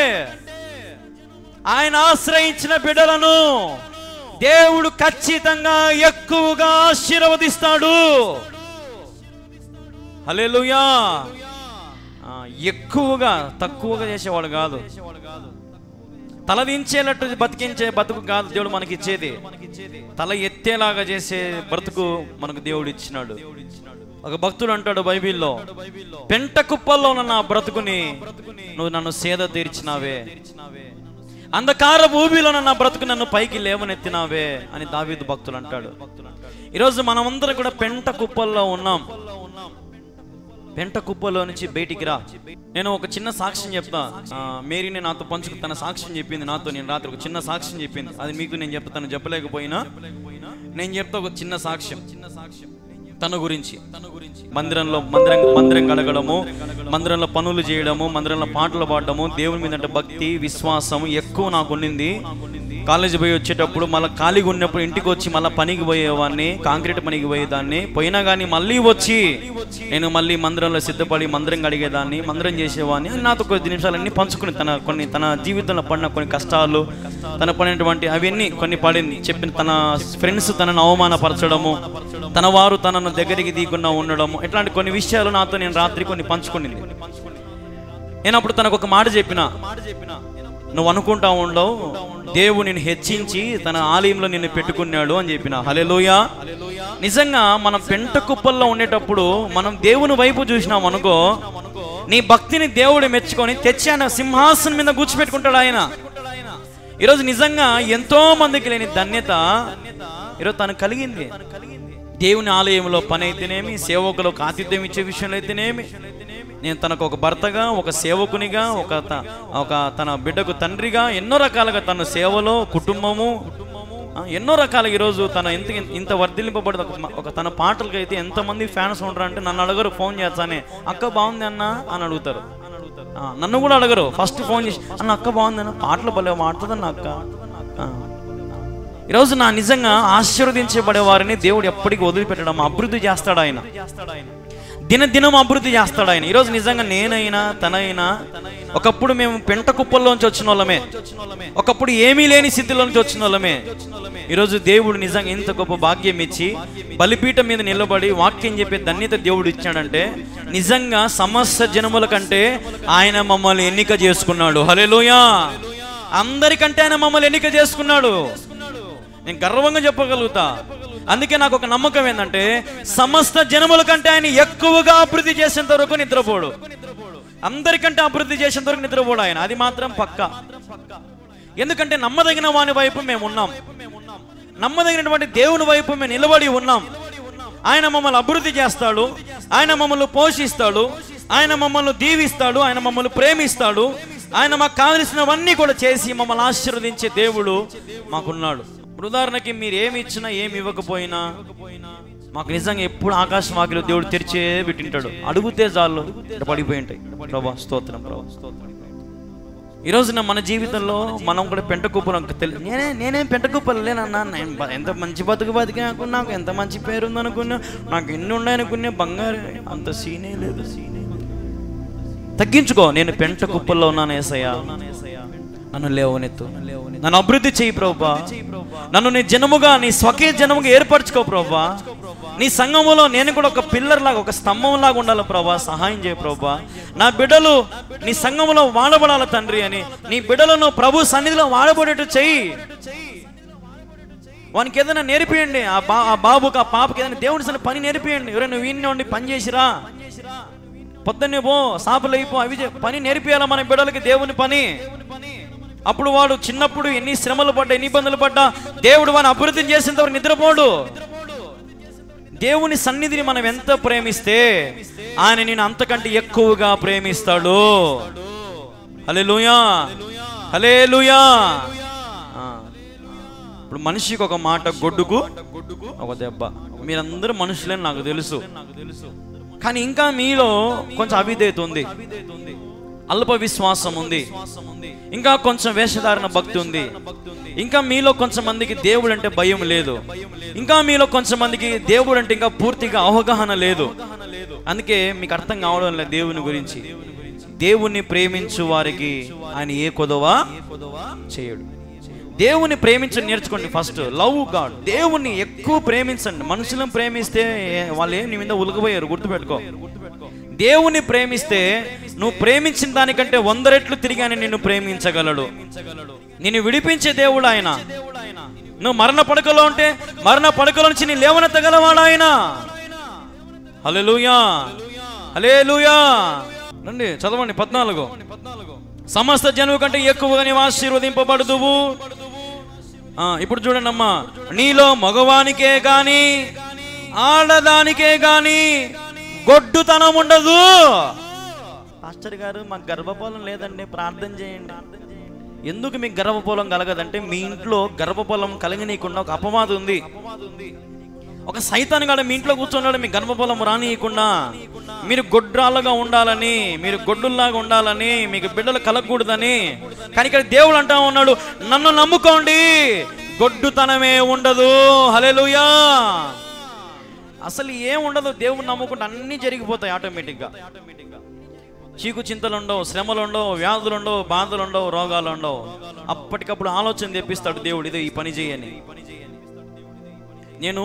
ఆయన ఆశ్రయించిన బిడ్డలను దేవుడు ఖచ్చితంగా ఎక్కువగా ఆశీర్వదిస్తాడు. హల్లెలూయా. ఎక్కువగా, తక్కువగా చేసేవాడు కాదు. తలదించేటట్టు బతికించే బతుకు కాదు దేవుడు మనకి ఇచ్చేది. తల ఎత్తేలాగా చేసే బ్రతుకు మనకు దేవుడు ఇచ్చినాడు. ఒక భక్తుడు అంటాడు బైబిల్లో, పెంట కుప్పల్లో ఉన్న నా బ్రతుకుని నువ్వు నన్ను సేద తీర్చినావే, అంధకార భూమిలో నా బ్రతుకు నన్ను పైకి లేవనెత్తినావే అని దావీదు భక్తులు అంటాడు. ఈరోజు మనమందరం కూడా పెంట కుప్పల్లో ఉన్నాం. పెంట కుప్పలో నుంచి బయటికి రా. నేను ఒక చిన్న సాక్ష్యం చెప్తా. మేరీని నాతో పంచుకు తన సాక్ష్యం చెప్పింది నాతో. నేను రాత్రి ఒక చిన్న సాక్ష్యం చెప్పింది, అది మీకు నేను చెప్తాను. చెప్పలేకపోయినా నేను చెప్తా ఒక చిన్న సాక్ష్యం తన గురించి. మందిరం కడగడము, మందిరంలో పనులు చేయడము, మందిరంలో పాటలు పాడడము, దేవుని మీద భక్తి విశ్వాసం ఎక్కువ నాకు ఉండింది. కాలేజీ పోయి వచ్చేటప్పుడు మళ్ళీ ఖాళీగా ఉన్నప్పుడు ఇంటికి వచ్చి మళ్ళీ పనికి పోయేవాడిని, కాంక్రీట్ పనికి పోయేదాన్ని. పోయినా కానీ మళ్ళీ వచ్చి నేను మళ్ళీ మందిరంలో సిద్ధపడి మందిరం కడిగేదాన్ని, మందిరం చేసేవాడిని. నాతో కొద్ది నిమిషాలన్నీ పంచుకుని తన జీవితంలో పడిన కొన్ని కష్టాలు, తన పడినటువంటి అవన్నీ కొన్ని పడింది చెప్పిన. తన ఫ్రెండ్స్ తనను అవమానపరచడము, తన వారు తనను దగ్గరికి తీయకుండా ఉండడము, ఇట్లాంటి కొన్ని విషయాలు నాతో నేను రాత్రి కొన్ని పంచుకునింది. నేను అప్పుడు తనకు ఒక మాట చెప్పిన, నువ్వు అనుకుంటా ఉండవు దేవుడు నిన్ను హెచ్చించి తన ఆలయంలో నిన్ను పెట్టుకున్నాడు అని చెప్పిన. హల్లెలూయా. నిజంగా మనం పెంట కుప్పల్లో ఉండేటప్పుడు మనం దేవుని వైపు చూసినాం అనుకో, నీ భక్తిని దేవుడు మెచ్చుకొని తెచ్చి ఆయన సింహాసనం మీద కూర్చోపెట్టుకుంటాడు ఆయన. ఈరోజు నిజంగా ఎంతో మందికి లేని ధన్యత ఈరోజు తనకు కలిగింది. దేవుని ఆలయంలో పని అయితేనేమి, సేవకులకు ఆతిథ్యం ఇచ్చే విషయంలో అయితేనేమి, నేను తనకు ఒక భర్తగా, ఒక సేవకునిగా, ఒక తన బిడ్డకు తండ్రిగా, ఎన్నో రకాలుగా తన సేవలో, కుటుంబము, ఎన్నో రకాలుగా ఈరోజు తన ఇంత వర్ధిల్లింపబడి ఒక తన పాటలకి అయితే ఎంతమంది ఫ్యాన్స్ ఉంటారు అంటే నన్ను అడగరు, ఫోన్ చేస్తానే అక్క బాగుంది అన్న అని అడుగుతారు. నన్ను కూడా అడగరు, ఫస్ట్ ఫోన్ చేసి అన్న అక్క బాగుంది అన్న, పాటలు భలే మాడుతుందన్న అక్క. ఈరోజు నా నిజంగా ఆశీర్వదించబడే వారిని దేవుడు ఎప్పటికీ వదిలిపెట్టడం, అభివృద్ధి చేస్తాడు ఆయన, దినదినం అభివృద్ధి చేస్తాడు ఆయన. ఈరోజు నిజంగా నేనైనా తనైనా ఒకప్పుడు మేము పెంట కుప్పల్లోంచి వచ్చిన వాళ్ళమే, ఒకప్పుడు ఏమీ లేని స్థితిలోంచి వచ్చిన వాళ్ళమే. ఈరోజు దేవుడు నిజంగా ఇంత గొప్ప భాగ్యం ఇచ్చి బలిపీఠం మీద నిలబడి వాక్యం చెప్పే ధన్యత దేవుడు ఇచ్చాడంటే నిజంగా సమస్త జనముల కంటే ఆయన మమ్మల్ని ఎన్నిక చేసుకున్నాడు. హల్లెలూయా! అందరికంటే ఆయన మమ్మల్ని ఎన్నిక చేసుకున్నాడు. నేను గర్వంగా చెప్పగలుగుతా. అందుకే నాకు ఒక నమ్మకం ఏంటంటే సమస్త జనముల కంటే ఆయన ఎక్కువగా అభివృద్ధి చేసేంత వరకు నిద్రపోడు, అందరికంటే అభివృద్ధి చేసేంత వరకు నిద్రపోడు ఆయన. అది మాత్రం పక్కా. ఎందుకంటే నమ్మదగిన వాని వైపు మేము ఉన్నాం, నమ్మదగినటువంటి దేవుని వైపు మేము నిలబడి ఉన్నాం. ఆయన మమ్మల్ని అభివృద్ధి చేస్తాడు, ఆయన మమ్మల్ని పోషిస్తాడు, ఆయన మమ్మల్ని దీవిస్తాడు, ఆయన మమ్మల్ని ప్రేమిస్తాడు, ఆయన మాకు కావలసినవన్నీ కూడా చేసి మమ్మల్ని ఆశీర్వదించే దేవుడు మాకున్నాడు. ఉదాహరణకి మీరు ఏమి ఇచ్చినా ఏమి ఇవ్వకపోయినా మాకు నిజంగా ఎప్పుడు ఆకాశ వాకిలు దేవుడు తెరిచే పెట్టింటాడు. అడుగుతే చాలు పడిపోయి ఉంటాయి. ప్రభా స్తోత్రం, ప్రభా స్తోత్రం. ఈరోజున మన జీవితంలో మనం కూడా పెంటకుప్పలు నేనేం పెంటకుప్పలు లేనన్నా, ఎంత మంచి బతికి అనుకున్నా, నాకు ఎంత మంచి పేరు ఉందనుకున్నా, నాకు ఎన్ని ఉన్నాయనుకున్నా, బంగారు అంత సీనే లేదు. తగ్గించుకో, నేను పెంట కుప్పల్లో ఉన్నాను యేసయ్యా, నన్ను లేవనెత్తు, నన్ను అభివృద్ధి చేయి ప్రభువా, నన్ను నీ జనముగా, నీ స్వకీయ జనముగా ఏర్పరచుకో ప్రభువా. నీ సంఘములో నేను కూడా ఒక పిల్లర్ లాగా, ఒక స్తంభం లాగా ఉండాలి ప్రభువా, సహాయం చేయి ప్రభువా. నా బిడ్డలు నీ సంఘములో వాడబడాలి తండ్రి అని, నీ బిడ్డలను ప్రభు సన్నిధిలో వాడబడేట్టు చెయ్యి. వానికి ఏదైనా నేర్పియండి, ఆ బాబుకి ఆ పాపకి ఏదైనా దేవుని సన్ని పని నేర్పియండి. ఎవరైనా వీడిని ఉండి పని చేసిరా, పొద్దున్నే పో, సాపులు అయిపో, అవి పని నేర్పియాలా మన బిడ్డలకి దేవుని పని. అప్పుడు వాడు చిన్నప్పుడు ఎన్ని శ్రమలు పడ్డా, ఎన్ని ఇబ్బందులు పడ్డా దేవుడు వాడిని అభివృద్ధి చేసేంతవరకు నిద్రపోడు. దేవుని సన్నిధిని మనం ఎంత ప్రేమిస్తే ఆయన నేను అంతకంటే ఎక్కువగా ప్రేమిస్తాడు. హల్లెలూయా, హల్లెలూయా. ఇప్పుడు మనిషికి ఒక మాట, గొడ్డుకు ఒక దెబ్బ. మీరందరూ మనుషులని నాకు తెలుసు, కానీ ఇంకా మీలో కొంచెం అవిధేయత ఉంది, అల్ప విశ్వాసం ఉంది, ఇంకా కొంచెం వేషధారణ భక్తి ఉంది, ఇంకా మీలో కొంచెం మందికి దేవుడు అంటే భయం లేదు, ఇంకా మీలో కొంచెం మందికి దేవుడు అంటే ఇంకా పూర్తిగా అవగాహన లేదు. అందుకే మీకు అర్థం కావడం లేదు దేవుని గురించి. దేవుణ్ణి ప్రేమించు వారికి ఆయన ఏ కొదవా చేయడు. దేవుని ప్రేమించడం నేర్చుకోండి. ఫస్ట్ లవ్ గాడ్, దేవుణ్ణి ఎక్కువ ప్రేమించండి. మనుషులను ప్రేమిస్తే వాళ్ళు ఏం నీ మీద ఉలకపోయారు, గుర్తుపెట్టుకో. దేవుని ప్రేమిస్తే నువ్వు ప్రేమించిన దానికంటే 100 రెట్లు తిరిగి ఆయన నిన్ను ప్రేమించగలడు. నిన్ను విడిపించే దేవుడు ఆయన. నువ్వు మరణ పడకలో ఉంటే మరణ పడకలో నుంచి నీ లేవనెత్తగలవాడు ఆయన. హల్లెలూయా, హల్లెలూయా. రండి చదవండి 14. సమస్త జనుల కంటే ఎక్కువగా నీవు ఆశీర్వదింపబడుదువు. ఇప్పుడు చూడండి అమ్మా, నీలో మగవానికే గాని ఆడదానికే గాని గొడ్డుతనం ఉండదు. పాస్టర్ గారు మాకు గర్భఫలం లేదండి, ప్రార్థన చేయండి. ఎందుకు మీకు గర్భఫలం కలగదంటే మీ ఇంట్లో గర్భఫలం కలిగనీయకుండా ఒక అపవాదం ఉంది. ఒక సైతాన్ గాడు మీ ఇంట్లో కూర్చున్నాడు, మీ గర్భఫలం రానియకుండా. మీరు గొడ్రాలుగా ఉండాలని, మీరు గొడ్డుల్లాగా ఉండాలని, మీకు బిడ్డలు కలగకూడదని. కానీ ఇక్కడ దేవుడు అంటా ఉన్నాడు, నన్ను నమ్ముకోండి, గొడ్డుతనమే ఉండదు. హల్లెలూయా. అసలు ఏం ఉండదు, దేవుని నమ్ముకుంటే అన్నీ జరిగిపోతాయి ఆటోమేటిక్గా. చీకు చింతలు ఉండవు, శ్రమలు ఉండవు, వ్యాధులు ఉండవు, బాధలు ఉండవు, రోగాలు ఉండవు. అప్పటికప్పుడు ఆలోచన తెప్పిస్తాడు దేవుడు, ఇదే ఈ పని చేయని. నేను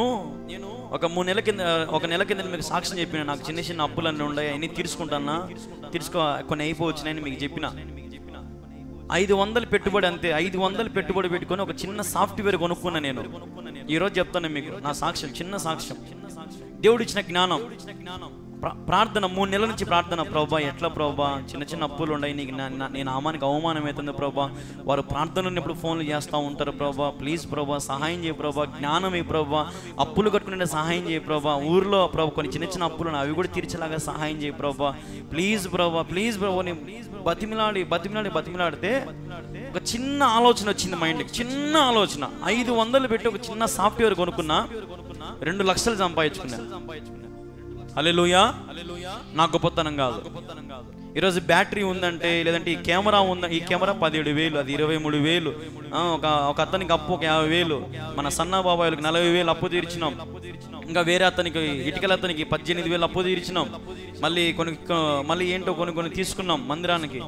ఒక 3 నెలల కింద, ఒక నెల కింద మీకు సాక్ష్యం చెప్పిన. నాకు చిన్న చిన్న అప్పులన్నీ ఉన్నాయి, అన్నీ తీర్చుకుంటానా, కొన్ని అయిపోవచ్చునని మీకు చెప్పిన. 500 పెట్టుబడి, అంతే 500 పెట్టుబడి పెట్టుకొని ఒక చిన్న సాఫ్ట్వేర్ కొనుక్కున్నా నేను. ఈరోజు చెప్తాను మీకు నా సాక్ష్యం, చిన్న సాక్ష్యం. దేవుడు ఇచ్చిన జ్ఞానం. ప్రార్థన 3 నెలల నుంచి ప్రార్థన. ప్రభా ఎట్లా ప్రభా, చిన్న చిన్న అప్పులు ఉన్నాయి, నీకు నేను నామానికి అవమానం అవుతుంది ప్రభా. వారు ప్రార్థనలు ఎప్పుడు ఫోన్లు చేస్తూ ఉంటారు ప్రభా. ప్లీజ్ ప్రభా సహాయం చేయ ప్రభా, జ్ఞానం ఈ ప్రభా, అప్పులు కట్టుకునే సహాయం చేయ ప్రభా. ఊర్లో ప్రభా కొన్ని చిన్న చిన్న అప్పులు అవి కూడా తీర్చేలాగా సహాయం చేయ ప్రభా. ప్లీజ్ ప్రభా, ప్లీజ్ ప్రభా. నేను బతిమిలాడితే ఒక చిన్న ఆలోచన వచ్చింది మైండ్కి, చిన్న ఆలోచన. 500 పెట్టి ఒక చిన్న సాఫ్ట్వేర్ కొనుక్కున్నా, 2 లక్షలు సంపాదించుకున్నా. హల్లెలూయా. నా గొప్పతనం కాదు. ఈరోజు బ్యాటరీ ఉందంటే, లేదంటే ఈ కెమెరా ఉందంటే, ఈ కెమెరా 17,000, అది 23,000. ఒక అతనికి అప్పు ఒక 50,000, మన సన్న బాబాయిలకు 40,000 అప్పు తీర్చినాం. ఇంకా వేరే అతనికి ఇటుకల అతనికి 18,000 అప్పు తీర్చినాం. మళ్ళీ ఏంటో కొన్ని తీసుకున్నాం మందిరానికి.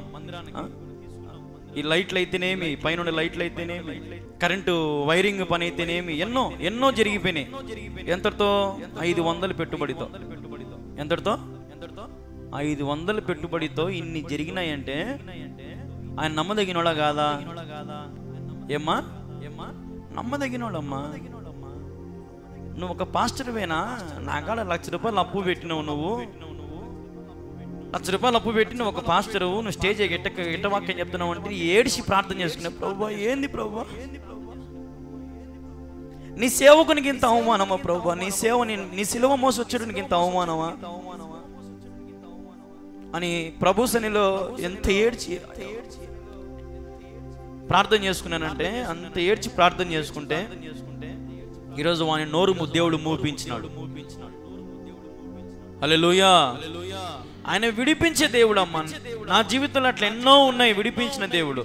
ఈ లైట్లు అయితేనేమి, పైన లైట్లు అయితేనేమి, కరెంటు వైరింగ్ పని అయితేనేమి, ఎన్నో జరిగిపోయినాయి. ఎంతటితో? 500 పెట్టుబడితో. ఎంతటితో? 500 పెట్టుబడితో ఇన్ని జరిగినాయంటే ఆయన నమ్మదగినోడా కాదా? ఏమ్మా నమ్మదగినోడమ్మా. నువ్వు ఒక పాస్టర్వేనా? నా కాడ ₹1,00,000 అప్పు పెట్టినావు. నువ్వు ₹1,00,000 అప్పు పెట్టి నువ్వు ఒక పాస్టరు, నువ్వు స్టేజ్ ఎట్ట వాక్యం చెప్తున్నావు అంటే ఏడిసి ప్రార్థన చేసుకున్నావు. ప్రభువా ఏంది ప్రభువా, నీ సేవకునికి ఇంత అవమానమా ప్రభువా? నీ సిలువ మోసి వచ్చేటానికి ఇంత అవమానమా అని ప్రభు సన్నిధిలో ఎంత ఏడ్చి ప్రార్థన చేసుకున్నానంటే, అంత ఏడ్చి ప్రార్థన చేసుకుంటే ఈరోజు వాని నోరు దేవుడు మూపించినాడు. హల్లెలూయా. ఆయన విడిపించే దేవుడు అమ్మ. నా జీవితంలో అట్లా ఎన్నో ఉన్నాయి, విడిపించిన దేవుడు.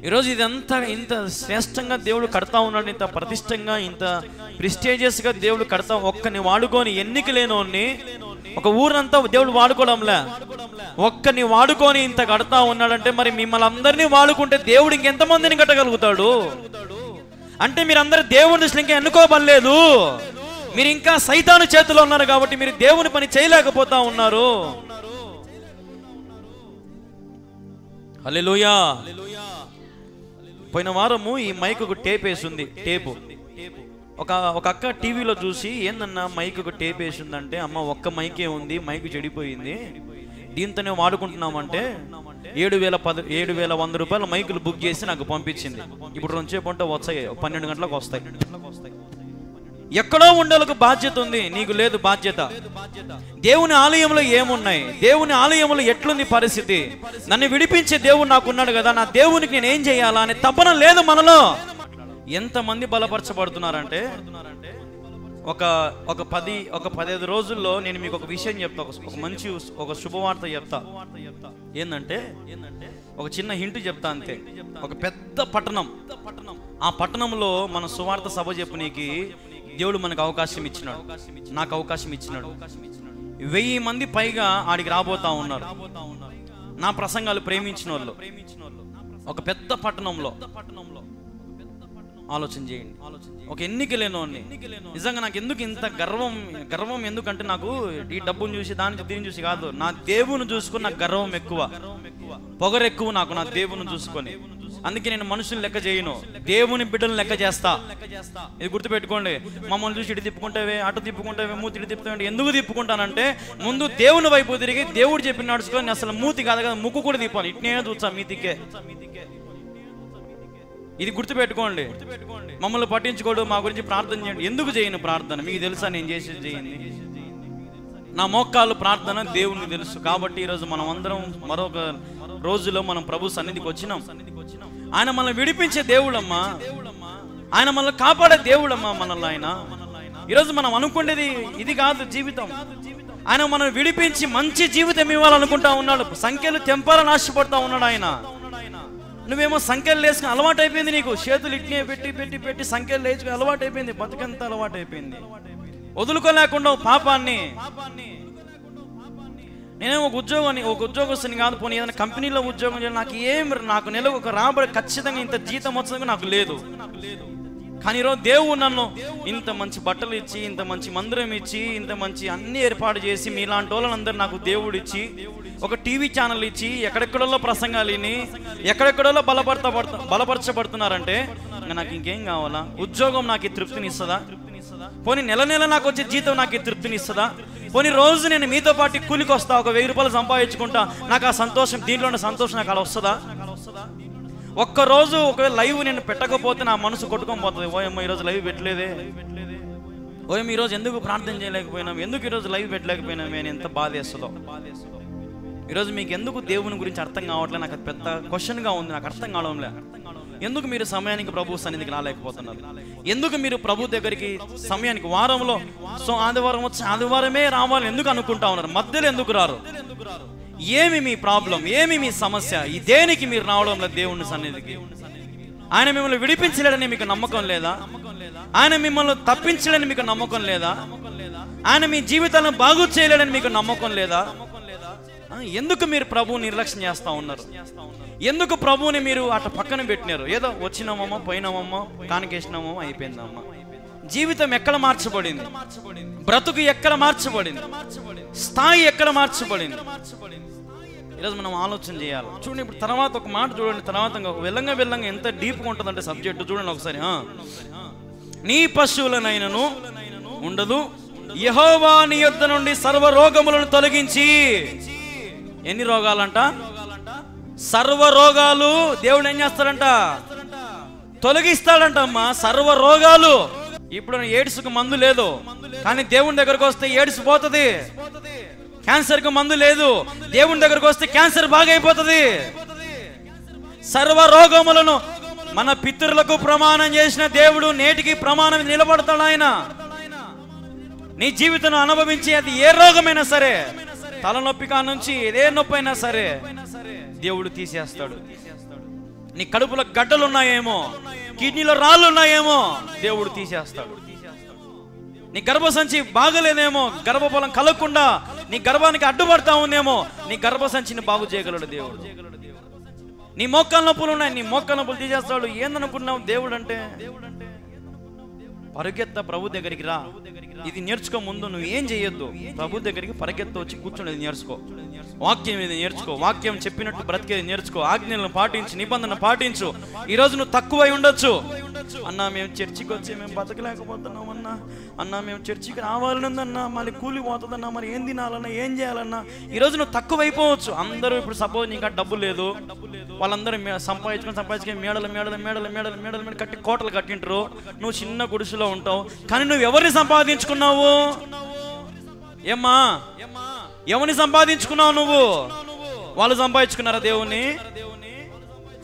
ఈరోజు ఇదంతా ఇంత శ్రేష్టంగా దేవుడు కడతా ఉన్నాడు, ఇంత ప్రతిష్టంగా, ఇంత ప్రెస్టీజియస్గా దేవుడు కడతా. ఒక్కని వాడుకొని, ఎన్నిక లేనోని ఒక ఊరంతా దేవుడు వాడుకోవడంలే, ఒక్కని వాడుకొని ఇంత కడతా ఉన్నాడంటే మరి మిమ్మల్ని అందరినీ వాడుకుంటే దేవుడు ఇంకెంతమందిని కట్టగలుగుతాడు? అంటే మీరందరూ దేవుని దృష్టిలో ఇంకా ఎన్నుకోబడలేదు, మీరు ఇంకా సైతాను చేతిలో ఉన్నారు కాబట్టి మీరు దేవుని పని చేయలేకపోతా ఉన్నారు. హల్లెలూయా. పోయిన వారము ఈ మైక్ ఒక టేప్ వేసింది. టేపు ఒక అక్క టీవీలో చూసి, ఏందన్నా మైక్ ఒక టేప్ వేసిందంటే, అమ్మ ఒక్క మైకే ఉంది, మైక్ చెడిపోయింది, దీంతోనే వాడుకుంటున్నామంటే ₹7,100 మైకులు బుక్ చేసి నాకు పంపించింది. ఇప్పుడు 2 సేపు ఉంటే వస్తాయి, 12 గంటలకు వస్తాయి. ఎక్కడో ఉండేలకు బాధ్యత ఉంది, నీకు లేదు బాధ్యత. దేవుని ఆలయంలో ఏమున్నాయి? దేవుని ఆలయంలో ఎట్లుంది పరిస్థితి? నన్ను విడిపించే దేవుడు నాకున్నాడు కదా, నా దేవునికి నేను ఏం చేయాలా అనే తపన లేదు మనలో. ఎంతమంది బలపరచబడుతున్నారంటే, ఒక 15 రోజుల్లో నేను మీకు ఒక విషయం చెప్తా, ఒక శుభవార్త చెప్తా. ఏంటంటే ఒక చిన్న హింట్ చెప్తా అంతే. ఒక పెద్ద పట్టణం, ఆ పట్టణంలో మన సువార్త సభ చెప్పనీకి దేవుడు మనకు అవకాశం ఇచ్చినాడు, నాకు అవకాశం ఇచ్చినాడు. 1000 మంది పైగా ఆడికి రాబోతా ఉన్నారు. నా ప్రసంగాలు ప్రేమించిన వాళ్ళు ఒక పెద్ద పట్టణంలో. ఆలోచన చేయండి. ఒక ఎన్నిక లేనోని. నిజంగా నాకు ఎందుకు ఇంత గర్వం ఎందుకంటే, నాకు ఈ డబ్బును చూసి దీన్ని చూసి కాదు, నా దేవుని చూసుకొని నాకు గర్వం ఎక్కువ, పొగరు ఎక్కువ నాకు, నా దేవుని చూసుకొని. అందుకే నేను మనుషులు లెక్క చేయను, దేవుని బిడ్డలను లెక్క చేస్తా. ఇది గుర్తుపెట్టుకోండి. మమ్మల్ని చూసి ఇటు తిప్పుకుంటావే, అటు తిప్పుకుంటావే, మూతి ఇటు తిప్పుతావే. ఎందుకు తిప్పుకుంటానంటే, ముందు దేవుని వైపు తిరిగి దేవుడు చెప్పి నడుచుకొని అసలు మూతి కాదు కదా, ముక్కు కూడా తిప్పాలి. ఇట్నే చూసా మీతికే. ఇది గుర్తుపెట్టుకోండి. మమ్మల్ని పట్టించుకోడు, మా గురించి ప్రార్థన చేయండి. ఎందుకు చేయను ప్రార్థన? మీకు తెలుసా నేను చేసేది చేయండి. నా మోకాలు ప్రార్థన దేవునికి తెలుసు. కాబట్టి ఈరోజు మనం అందరం మరొక రోజులో మనం ప్రభు సన్నిధికి వచ్చినాం. ఆయన మనల్ని విడిపించే దేవుడమ్మా, ఆయన మనల్ని కాపాడే దేవుడమ్మా. మనల్ని ఆయన ఈరోజు మనం అనుకునేది ఇది కాదు జీవితం. ఆయన మనల్ని విడిపించి మంచి జీవితం ఇవ్వాలనుకుంటా ఉన్నాడు. సంఖ్యలు తెంపాలని ఆశపడతా ఉన్నాడు ఆయన. నువ్వేమో సంఖ్యలు వేసుకుని అలవాటు అయిపోయింది, నీకు చేతులు ఇట్నే పెట్టి సంఖ్యలు వేసుకుని అలవాటు అయిపోయింది, బతుకంత అలవాటు అయిపోయింది. వదులుకోలేకుండా పాపాన్ని. నేనేమో ఒక ఉద్యోగస్తుని కాదు, పోనీ ఏదైనా కంపెనీలో ఉద్యోగం చేయాలి, నాకు నెలకు ఒక రాబడి ఖచ్చితంగా ఇంత జీతం వచ్చేందుకు నాకు లేదు. కానీ ఈరోజు దేవుడు నన్ను ఇంత మంచి బట్టలు ఇచ్చి, ఇంత మంచి మందిరం ఇచ్చి, ఇంత మంచి అన్ని ఏర్పాటు చేసి, మీలాంటి వాళ్ళందరూ నాకు దేవుడు ఇచ్చి, ఒక టీవీ ఛానల్ ఇచ్చి, ఎక్కడెక్కడో ప్రసంగాలు విని ఎక్కడెక్కడో బలపరచబడుతున్నారంటే నాకు ఇంకేం కావాలా? ఉద్యోగం నాకు ఈ తృప్తిని ఇస్తుందా? పోనీ నెల నాకు వచ్చే జీతం నాకు ఈ తృప్తిని ఇస్తుందా? కొన్ని రోజు నేను మీతో పాటు కూలికి వస్తా, ఒక 1000 రూపాయలు సంపాదించుకుంటా, నాకు ఆ సంతోషం, దీంట్లో ఉన్న సంతోషం నాకు అలా వస్తుందా? ఒక్కరోజు ఒకవేళ లైవ్ నేను పెట్టకపోతే నా మనసు కొట్టుకొని పోతుంది. ఓయమ్మ ఈరోజు లైవ్ పెట్టలేదే, ఓయమ్మ ఈరోజు ఎందుకు ప్రార్థన చేయలేకపోయినాం, ఎందుకు ఈరోజు లైవ్ పెట్టలేకపోయినాం, నేను ఎంత బాధేస్తుందో. ఈరోజు మీకు ఎందుకు దేవుని గురించి అర్థం కావట్లేదు, నాకు పెద్ద క్వశ్చన్గా ఉంది, నాకు అర్థం కావడంలే. ఎందుకు మీరు సమయానికి ప్రభు సన్నిధికి రాలేకపోతున్నారు? ఎందుకు మీరు ప్రభు దగ్గరికి సమయానికి వారంలో ఆదివారం వచ్చి ఆదివారమే రావాలి ఎందుకు అనుకుంటా ఉన్నారు? మధ్యలో ఎందుకు రారు? ఏమి మీ ప్రాబ్లం, ఏమి మీ సమస్య? ఈ దేనికి మీరు రావడం లేదు దేవుని సన్నిధికి? ఆయన మిమ్మల్ని విడిపించలేడని మీకు నమ్మకం లేదా? ఆయన మిమ్మల్ని తప్పించలేని మీకు నమ్మకం లేదా? ఆయన మీ జీవితాలను బాగు చేయలేడని మీకు నమ్మకం లేదా? ఎందుకు మీరు ప్రభువుని నిర్లక్ష్యం చేస్తూ ఉన్నారు? ఎందుకు ప్రభువుని మీరు అట్లా పక్కన పెట్టినారు? ఏదో వచ్చినామమ్మా, పోయినామమ్మా, కానికేసినామో, అయిపోయిందమ్మా. జీవితం ఎక్కడ మార్చబడింది? బ్రతుకు ఎక్కడ మార్చబడింది? స్థాయి ఎక్కడ మార్చబడింది? ఈరోజు మనం ఆలోచన చేయాలి. చూడండి, ఇప్పుడు తర్వాత ఒక మాట చూడండి, తర్వాత వెళ్ళంగా ఎంత డీప్గా ఉంటుందంటే సబ్జెక్టు చూడండి ఒకసారి. నీ పశువులనైనను ఉండదు, యెహోవా నీ యొద్ద నుండి సర్వ రోగములను తొలగించి. ఎన్ని రోగాలంట? సర్వ రోగాలు దేవుడు ఏం చేస్తాడంట? తొలగిస్తాడంట అమ్మా, సర్వ రోగాలు. ఇప్పుడు ఎయిడ్స్కు మందు లేదు, కానీ దేవుని దగ్గరకు వస్తే ఎయిడ్స్ పోతుంది. క్యాన్సర్కు మందు లేదు, దేవుని దగ్గరకు వస్తే క్యాన్సర్ బాగా అయిపోతుంది. సర్వ రోగములను మన పితరులకు ప్రమాణం చేసిన దేవుడు నేటికి ప్రమాణం నిలబడతాడు. ఆయన నీ జీవితం అనుభవించి అది ఏ రోగమైనా సరే, తలనొప్పి కా నుంచి ఏదే నొప్పి అయినా సరే దేవుడు తీసేస్తాడు. నీ కడుపులో గడ్డలు ఉన్నాయేమో, కిడ్నీలో రాళ్ళు ఉన్నాయేమో, దేవుడు తీసేస్తాడు. నీ గర్భసంచి బాగలేదేమో, గర్భఫలం కలగకుండా నీ గర్భానికి అడ్డుపడతా ఉందేమో, నీ గర్భసంచిని బాగు చేయగలడు దేవుడు. నీ మోకాళ్ళ నొప్పులు ఉన్నాయి, నీ మోకాళ్ళ నొప్పులు తీసేస్తాడు. ఏందనుకున్నావు దేవుడు అంటే? పరిగెత్త ప్రభు దగ్గరికి రా. ఇది నేర్చుకో. ముందు నువ్వు ఏం చేయొద్దు, ప్రభు దగ్గరికి పరిగెత్త వచ్చి కూర్చునేది నేర్చుకో. వాక్యం ఇది నేర్చుకో, వాక్యం చెప్పినట్టు బ్రతికేది నేర్చుకో, ఆజ్ఞలను పాటించు, నిబంధన పాటించు. ఈరోజు నువ్వు తక్కువై ఉండొచ్చు. అన్నా మేము చర్చికి వచ్చి మేము బతకలేకపోతున్నాం అన్నా, అన్నా మేము చర్చికి రావాలనుందన్నా, మళ్ళీ కూలి పోతుందన్నా, మరి ఏం తినాలన్నా, ఏం చేయాలన్నా. ఈరోజు నువ్వు తక్కువైపోవచ్చు. అందరూ ఇప్పుడు సపోజ్ ఇంకా డబ్బు లేదు, వాళ్ళందరూ సంపాదించుకొని మేడలు కట్టి కోటలు కట్టింటారు. నువ్వు చిన్న గుడిసెలో ఉంటావు, కానీ నువ్వు ఎవరిని సంపాదించుకున్నావు? ఏమ్మా, ఎవరిని సంపాదించుకున్నావు నువ్వు? వాళ్ళు సంపాదించుకున్నారా దేవుణ్ణి?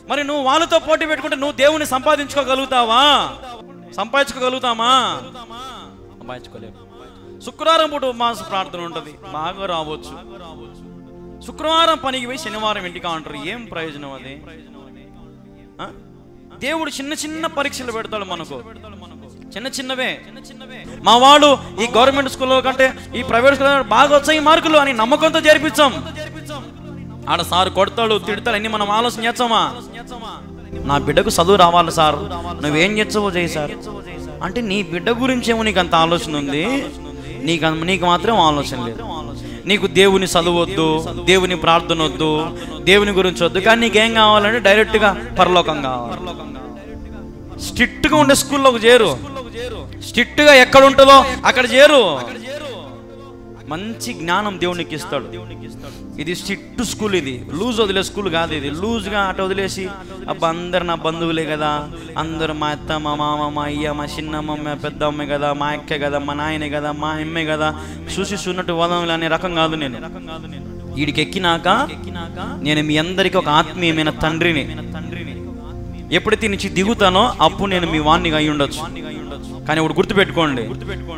మరి నువ్వు వాళ్ళతో పోటీ పెట్టుకుంటే నువ్వు దేవుణ్ణి సంపాదించుకోగలుగుతావా? సంపాదించుకోగలుగుతామా? సంపాదించుకోలేము. శుక్రవారం పూట ఉపవాస ప్రార్థన ఉంటుంది, బాగా రావచ్చు. శుక్రవారం పనికి పోయి శనివారం ఇంటికి అంటారు. ఏం ప్రయోజనం అది? దేవుడు చిన్న చిన్న పరీక్షలు పెడతాడు మనకు, చిన్న చిన్నవే. మా వాడు ఈ గవర్నమెంట్ స్కూల్లో కంటే ఈ ప్రైవేట్ స్కూల్లో బాగా వచ్చాయి మార్కులు అని నమ్మకంతో చేర్పించాం. ఆడ సార్ కొడతాడు, తిడతాడు, అన్ని మనం ఆలోచన చేస్తామా? నా బిడ్డకు చదువు రావాలి సార్, నువ్వేం చేస్తావో చేయి సార్ అంటే నీ బిడ్డ గురించి ఏమో నీకు అంత ఆలోచన ఉంది, నీకు మాత్రం ఆలోచన లేదు. నీకు దేవుని చదవద్దు, దేవుని ప్రార్థన వద్దు, దేవుని గురించి వద్దు, కానీ నీకేం కావాలంటే డైరెక్ట్గా పరలోకం కావాలి. స్ట్రిక్ట్గా ఉండే స్కూల్లోకి చేరు, స్ట్రిక్ట్గా ఎక్కడ ఉంటుందో అక్కడ చేరు. మంచి జ్ఞానం దేవునికి ఇస్తాడు. ఇది స్ట్రిక్ట్ స్కూల్, ఇది లూజ్ వదిలే స్కూల్ కాదు. ఇది లూజ్గా అటు వదిలేసి అబ్బా అందరు నా బంధువులే కదా, అందరు మా అత్త, మా మామ, మా అయ్య, మా చిన్నమ్మ, మా పెద్ద అమ్మాయి కదా, మా అక్కే కదా, మా నాయనే కదా, మా అమ్మే కదా, చూసి చూన్నట్టు వదం అనే రకం కాదు నేను. వీడికి ఎక్కినాక నేను మీ అందరికీ ఒక ఆత్మీయమైన తండ్రిని. ఎప్పుడైతే నుంచి దిగుతానో అప్పుడు నేను మీ వాణ్ణిగా అయి ఉండొచ్చు. కానీ ఇప్పుడు గుర్తుపెట్టుకోండి,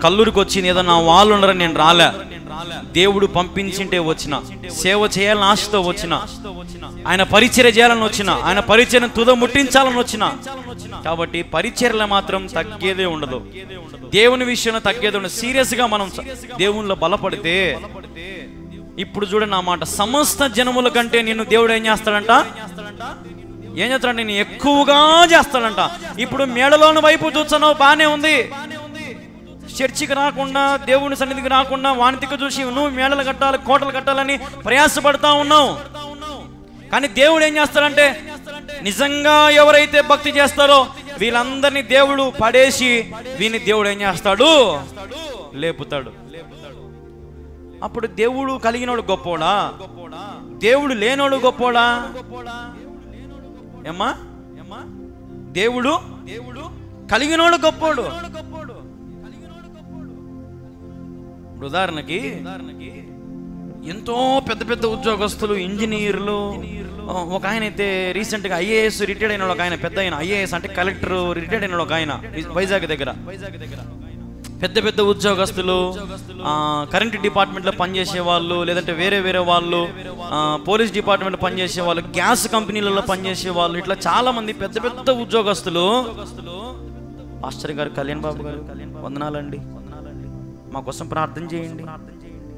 కల్లూరికి వచ్చింది ఏదో నా వాళ్ళు ఉండరని నేను రాలే. దేవుడు పంపించింటే వచ్చిన, సేవ చేయాలని ఆశతో వచ్చిన, ఆయన పరిచర్య చేయాలని వచ్చిన, ఆయన పరిచర్యను తుద ముట్టించాలని వచ్చిన. కాబట్టి పరిచర్యలో మాత్రం తగ్గేదే ఉండదు, దేవుని విషయంలో తగ్గేది ఉండదు. సీరియస్గా మనం దేవునిలో బలపడితే, ఇప్పుడు చూడండి నా మాట, సమస్త జనముల కంటే నిన్ను దేవుడు ఏం చేస్తాడంట? ఏం చేస్తాడు? నేను ఎక్కువగా చేస్తాడంట. ఇప్పుడు మేడలోని వైపు చూస్తున్నావు, బాగానే ఉంది. చర్చికి రాకుండా, దేవుని సన్నిధికి రాకుండా వాణితికి చూసి నువ్వు మేడలు కట్టాలి, కోటలు కట్టాలని ప్రయాసపడతా ఉన్నావు. కానీ దేవుడు ఏం చేస్తాడంటే, నిజంగా ఎవరైతే భక్తి చేస్తారో వీళ్ళందరినీ దేవుడు పడేసి వీని దేవుడు ఏం చేస్తాడు? లేపుతాడు. అప్పుడు దేవుడు కలిగినోడు గొప్పోడా, దేవుడు లేనోడు గొప్పోడా? ఏమ్మా, దేవుడు కలిగినోడు గొప్పోడు. ఉదాహరణకి ఎంతో పెద్ద పెద్ద ఉద్యోగస్తులు, ఇంజనీర్లు, ఒక ఆయన అయితే రీసెంట్గా ఐఏఎస్ రిటైర్డ్ అయిన ఒక ఆయన, పెద్ద ఆయన ఐఏఎస్ అంటే కలెక్టర్ రిటైర్డ్ అయిన ఒక ఆయన వైజాగ్ దగ్గర. పెద్ద పెద్ద ఉద్యోగస్తులు, కరెంట్ డిపార్ట్మెంట్లో పనిచేసే వాళ్ళు, లేదంటే వేరే వేరే వాళ్ళు, పోలీస్ డిపార్ట్మెంట్లో పనిచేసే వాళ్ళు, గ్యాస్ కంపెనీలలో పనిచేసే వాళ్ళు, ఇట్లా చాలా మంది పెద్ద పెద్ద ఉద్యోగస్తులు పాస్టర్ గారు, కళ్యాణ్ బాబు గారు వందనాలండి, మా కోసం ప్రార్థన చేయండి,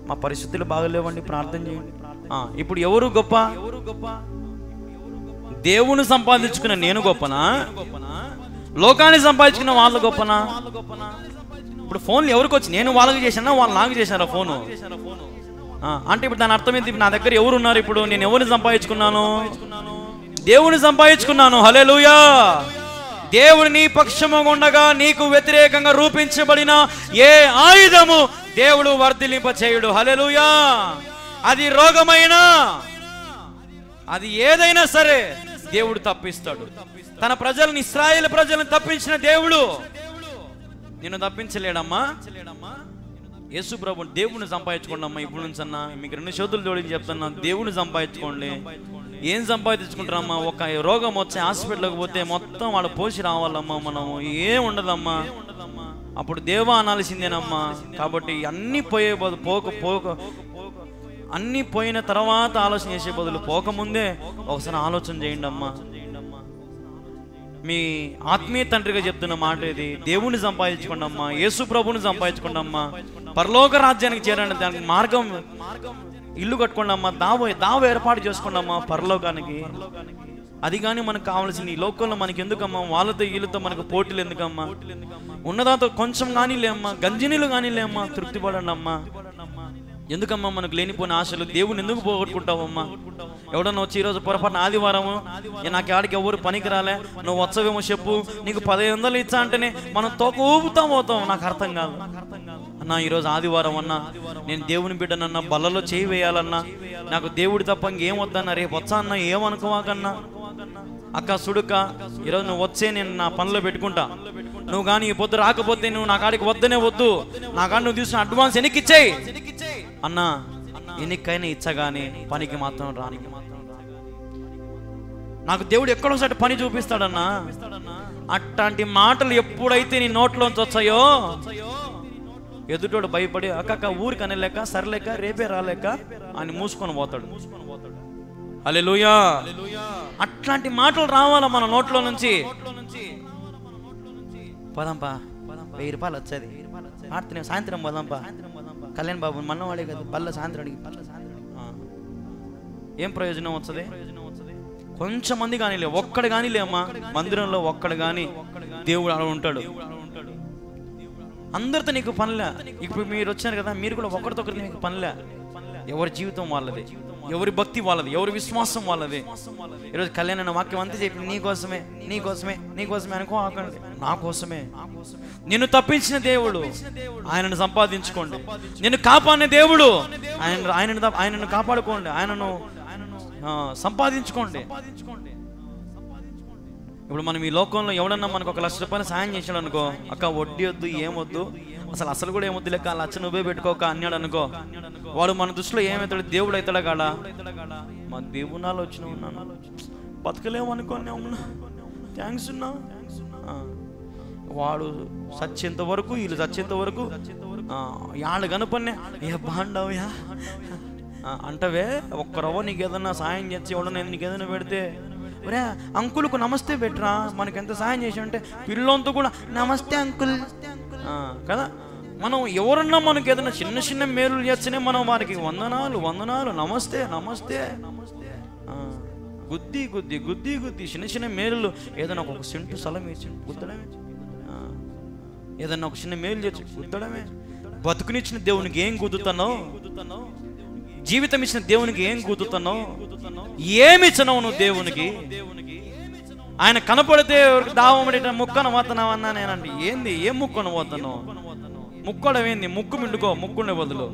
మా పరిస్థితులు బాగలేవండి, ప్రార్థన చేయండి. ఇప్పుడు ఎవరు గొప్ప? దేవుని సంపాదించుకున్న నేను గొప్పనా, లోకాన్ని సంపాదించుకున్న వాళ్ళు గొప్పనా? ఇప్పుడు ఫోన్లు ఎవరికి వచ్చి, నేను వాళ్ళకి చేశానా, వాళ్ళు నాకు చేశారా ఫోను? అంటే ఇప్పుడు దాని అర్థం ఏంటి? నా దగ్గర ఎవరు ఉన్నారు? ఇప్పుడు నేను ఎవరిని సంపాదించుకున్నాను? దేవుని సంపాదించుకున్నాను. హల్లెలూయా. దేవుడు నీ పక్షముగా ఉండగా నీకు వ్యతిరేకంగా రూపించబడిన ఏ ఆయుధము దేవుడు వర్ధిల్లింప చేయుడు. హల్లెలూయా. అది రోగమైనా, అది ఏదైనా సరే దేవుడు తప్పిస్తాడు. తన ప్రజలను, ఇశ్రాయేలు ప్రజలను తప్పించిన దేవుడు నిన్ను తప్పించలేడమ్మా. యేసు ప్రభు దేవుని సంపాదించుకోండి అమ్మా. ఇప్పుడు నుంచి అన్నా మీకు 2 చేతులు జోడించి చెప్తున్నా, దేవుని సంపాదించుకోండి. ఏం సంపాదించుకుంటారమ్మా? ఒక రోగం వచ్చి హాస్పిటల్కి పోతే మొత్తం వాడు పోసి రావాలమ్మా, మనము ఏం ఉండదమ్మా. అప్పుడు దేవా అనాల్సిందేనమ్మా. కాబట్టి అన్నీ పోయే బదులు అన్నీ పోయిన తర్వాత ఆలోచన చేసే బదులు పోకముందే ఒకసారి ఆలోచన చేయండి అమ్మా. మీ ఆత్మీయ తండ్రిగా చెప్తున్న మాట ఇది. దేవుని సంపాదించుకోండి అమ్మా, యేసు ప్రభుని సంపాదించుకోండి అమ్మా. పరలోక రాజ్యానికి చేరండి, దానికి మార్గం ఇల్లు కట్టుకోండి అమ్మా, దావ ఏర్పాటు చేసుకోండి అమ్మా పరలోకానికి. అది కానీ మనకు కావాల్సింది. ఈ లోకంలో మనకి ఎందుకమ్మా? వాళ్ళతో వీళ్ళతో మనకు పోటీలు ఎందుకమ్మా? ఉన్నదాంతో కొంచెం కానీ లేమ్మా, గంజినీళ్ళు కానీ లేమ్మా, తృప్తి పడండి అమ్మా. ఎందుకమ్మా మనకు లేనిపోయిన ఆశలు? దేవుని ఎందుకు పోగొట్టుకుంటావమ్మా? ఎవడన్నా వచ్చి ఈరోజు పొరపాటున ఆదివారము, నాకు ఆడికి ఎవరు పనికి రాలే, నువ్వు వచ్చవేమో చెప్పు, నీకు 1500 ఇచ్చా అంటేనే మనం తోక ఊపుతా పోతాం. నాకు అర్థం కాదు అన్నా. ఈరోజు ఆదివారం అన్నా, నేను దేవుని బిడ్డనన్నా, బల్లలో చేయి వేయాలన్నా, నాకు దేవుడి తప్ప ఇంకేం వద్దన్నా, రేపు వచ్చా అన్నా ఏమనుకోవాకన్నా. అక్క సుడుక్క, ఈరోజు నువ్వు వచ్చే నేను నా పనిలో పెట్టుకుంటా. నువ్వు కానీ ఈ పొద్దు రాకపోతే నువ్వు నా కాడికి వద్దనే వద్దు, నా కాడి నువ్వు తీసుకున్న అడ్వాన్స్ ఎన్నికి ఇచ్చేయి అన్నా. ఎన్నికైనా ఇచ్చగానే పనికి మాత్రం రాని. నాకు దేవుడు ఎక్కడోసారి పని చూపిస్తాడన్నా. అట్లాంటి మాటలు ఎప్పుడైతే నీ నోట్లోంచి వచ్చాయో ఎదుటోడు భయపడి అక్క ఊరికి అనలేక, సర్లేక, రేపే రాలేక అని మూసుకొని పోతాడు. హల్లెలూయా. అట్లాంటి మాటలు రావాలా మన నోట్లో నుంచి. పదంపా, 1000 రూపాయలు వచ్చేది ఆడుతున్నాం, సాయంత్రం పోదాంపా. కళ్యాణ్ బాబు మన్నవాడే కదా, బల్ల సాయంత్రం అడిగి ఏం ప్రయోజనం వస్తుంది? కొంచెం మంది కానీ లే, ఒక్కడు కానీ లేమ్మా మందిరంలో, ఒక్కడు కానీ దేవుడు అలా ఉంటాడు. అందరితో నీకు పనిలే. ఇప్పుడు మీరు వచ్చారు కదా, మీరు కూడా ఒకరితో ఒకరికి నీకు పనిలే. ఎవరి జీవితం వాళ్ళది, ఎవరి భక్తి వాళ్ళది, ఎవరి విశ్వాసం వాళ్ళది. ఈరోజు కళ్యాణ్ అన్న వాక్యం అంతా చెప్పి నీకోసమే నీకోసమే నీకోసమే అనుకో, నా కోసమే. నిన్ను తప్పించిన దేవుడు, ఆయనను సంపాదించుకోండి. నిన్ను కాపాడిన దేవుడు, ఆయనను కాపాడుకోండి, ఆయనను సంపాదించుకోండి. ఇప్పుడు మనం ఈ లోకంలో ఎవడన్నా మనకు 1 లక్ష రూపాయలు సాయం చేసాడు అనుకో, అక్క వడ్డీ వద్దు, ఏమొద్దు, అసలు కూడా ఏమొద్దు, లెక్క 1 లక్ష నువ్వే పెట్టుకోక అన్నాడు అనుకో, వాడు మన దృష్టిలో ఏమవుతాడు? దేవుడు అవుతాడా కాడా? మా దేవునాలు వచ్చినావు, నాన్న బతకలేము అనుకోని, అవునా థ్యాంక్స్ ఉన్నా. వాడు చచ్చేంత వరకు, వీళ్ళు చచ్చేంత వరకు వాళ్ళు కనుపన్నే ఏ బాగుండవుయా అంటవే. ఒక్కరవ్వ నీకు ఏదన్నా సాయం చేసి ఎవడన్నా నీకు ఏదైనా పెడితే, ఒరే అంకుల్కు నమస్తే పెట్టరా, మనకి ఎంత సాయం చేసి అంటే పిల్లంతా కూడా నమస్తే అంకుల్ కదా. మనం ఎవరన్నా మనకి ఏదైనా చిన్న చిన్న మేలు చేస్తేనే మనం వారికి వందనాలు వందనాలు, నమస్తే నమస్తే, గుద్ది గుద్ది గుద్ది గుద్ది చిన్న చిన్న మేలు. ఏదైనా ఒక సెంటు స్థలం ఇచ్చి గుద్దడమే, ఏదన్నా ఒక చిన్న మేలు చేసి గుద్దడమే. బతుకునిచ్చిన దేవునికి ఏం గుద్దుతున్నావు? జీవితం ఇచ్చిన దేవునికి ఏం గుద్దుతున్నావు? ఏమి ఇచ్చినావు నువ్వు దేవునికి? ఆయన కనపడితే దావమడి ముక్కను పోతున్నావు అన్నా నేనండి. ఏంది ఏం ముక్కను పోతున్నావు? ముక్కడం ఏంది? ముక్కు మిండుకో, ముక్కునే బదులు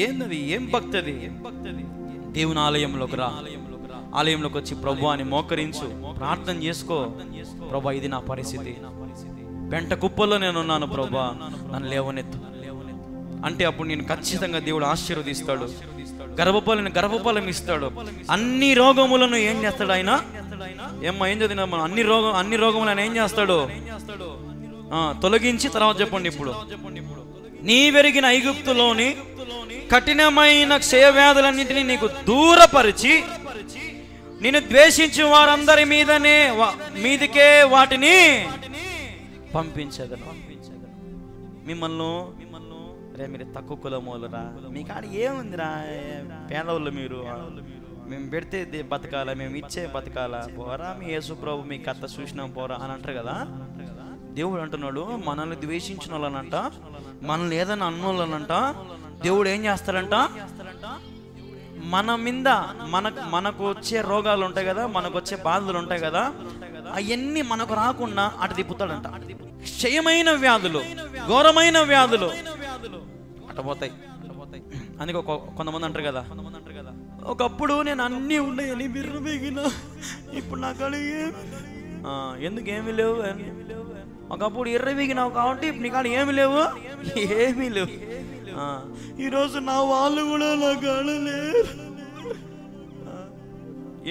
ఏందది? ఏం భక్తి అది? దేవుని ఆలయంలోకి రా, ఆలయంలోకి వచ్చి ప్రభు అని మోకరించు, ప్రార్థన చేసుకో. ప్రభా ఇది నా పరిస్థితి, పెంట కుప్పల్లో నేను ఉన్నాను ప్రభా, నన్ను లేవనెత్తు అంటే అప్పుడు నేను ఖచ్చితంగా దేవుడు ఆశీర్వదిస్తాడు. గర్భఫలం ఇస్తాడు. అన్ని రోగములను ఏం చేస్తాడు ఆయన? ఏమ్మా ఏం చదివినా మనం? అన్ని రోగములను ఆయన ఏం చేస్తాడు? తొలగించి తర్వాత చెప్పండి. ఇప్పుడు నీ వెరిగిన ఐగుప్తులోని కఠినమైన క్షయవ్యాధులన్నింటినీ నీకు దూరపరిచి నిన్ను ద్వేషించు వారందరి మీదకే వాటిని పంపించగలను. మిమ్మల్ని రే మీరు తక్కువ కులమోలురా, మీ కాడ ఏముందిరా, పేదవాళ్ళు మీరు, మేము పెడితే బతకాలా, మేము ఇచ్చే బతకాలా, పోరా మీ యేసు ప్రభు మీ కథ చూసినాం పోరా అని అంటారు కదా. దేవుడు అంటున్నాడు, మనల్ని ద్వేషించిన వాళ్ళనంట, మనల్ని ఏదైనా అన్నోళ్ళనంట దేవుడు ఏం చేస్తాడంట? మన మీద మనకు వచ్చే రోగాలు ఉంటాయి కదా, మనకు వచ్చే బాధలు ఉంటాయి కదా, అవన్నీ మనకు రాకుండా అటు తిప్పుతాడంట. క్షయమైన వ్యాధులు, ఘోరమైన వ్యాధులు అటపోతాయి. అందుకే కొంతమంది అంటారు కదా, ఒకప్పుడు నేను అన్నీ ఉన్నాయని విర్రవేగిన, ఇప్పుడు నాకు ఎందుకు ఏమీ లేవు. ఒకప్పుడు ఎర్రవేగినావు కాబట్టి ఇప్పుడు నీకు ఏమి లేవు, ఏమీ లేవు. ఈరోజు నా వాళ్ళు కూడా నాకు అడలేరు.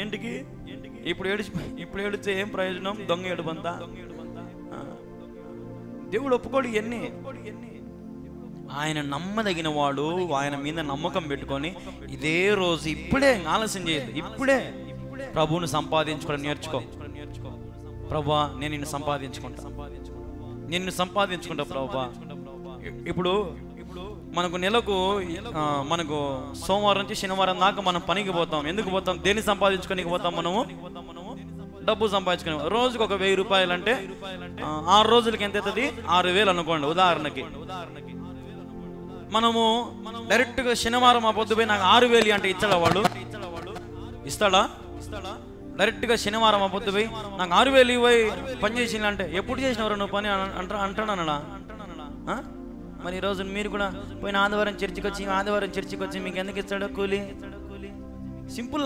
ఏంటికి? ఇప్పుడు ఏడితే ఏం ప్రయోజనం? దొంగ ఏడుపంతా. దేవుడు ఒప్పుకోడు ఇవన్నీ. ఆయన నమ్మదగిన వాడు. ఆయన మీద నమ్మకం పెట్టుకొని ఇదే రోజు ఇప్పుడే ఆలస్యం చేయదు, ఇప్పుడే ప్రభువును సంపాదించుకోవడం నేర్చుకో. ప్రభువా నేను నిన్ను సంపాదించుకుంటా ప్రభువా. ఇప్పుడు మనకు నెలకు మనకు సోమవారం నుంచి శనివారం దాకా మనం పనికి పోతాం. ఎందుకు పోతాం? దేన్ని సంపాదించుకోనికి పోతాం? మనము డబ్బు సంపాదించుకుని. రోజుకు ఒక 1000 రూపాయలు అంటే 6 రోజులకి ఎంత అవుతుంది? 6000 అనుకోండి ఉదాహరణకి. మనము డైరెక్ట్గా శనివారం ఆ పొద్దు పోయి నాకు 6000 అంటే ఇస్తాడా వాడు? ఇస్తాడా? డైరెక్ట్గా శనివారం ఆ పొద్దు పోయి నాకు 6000 ఇవ్వయి పని చేసిందంటే ఎప్పుడు చేసినవారు నువ్వు పని అంటాడన్నాడా? మరి ఈరోజు మీరు కూడా పోయిన ఆదివారం చర్చికి వచ్చి మీకు ఎందుకు ఇస్తాడో కూలి? సింపుల్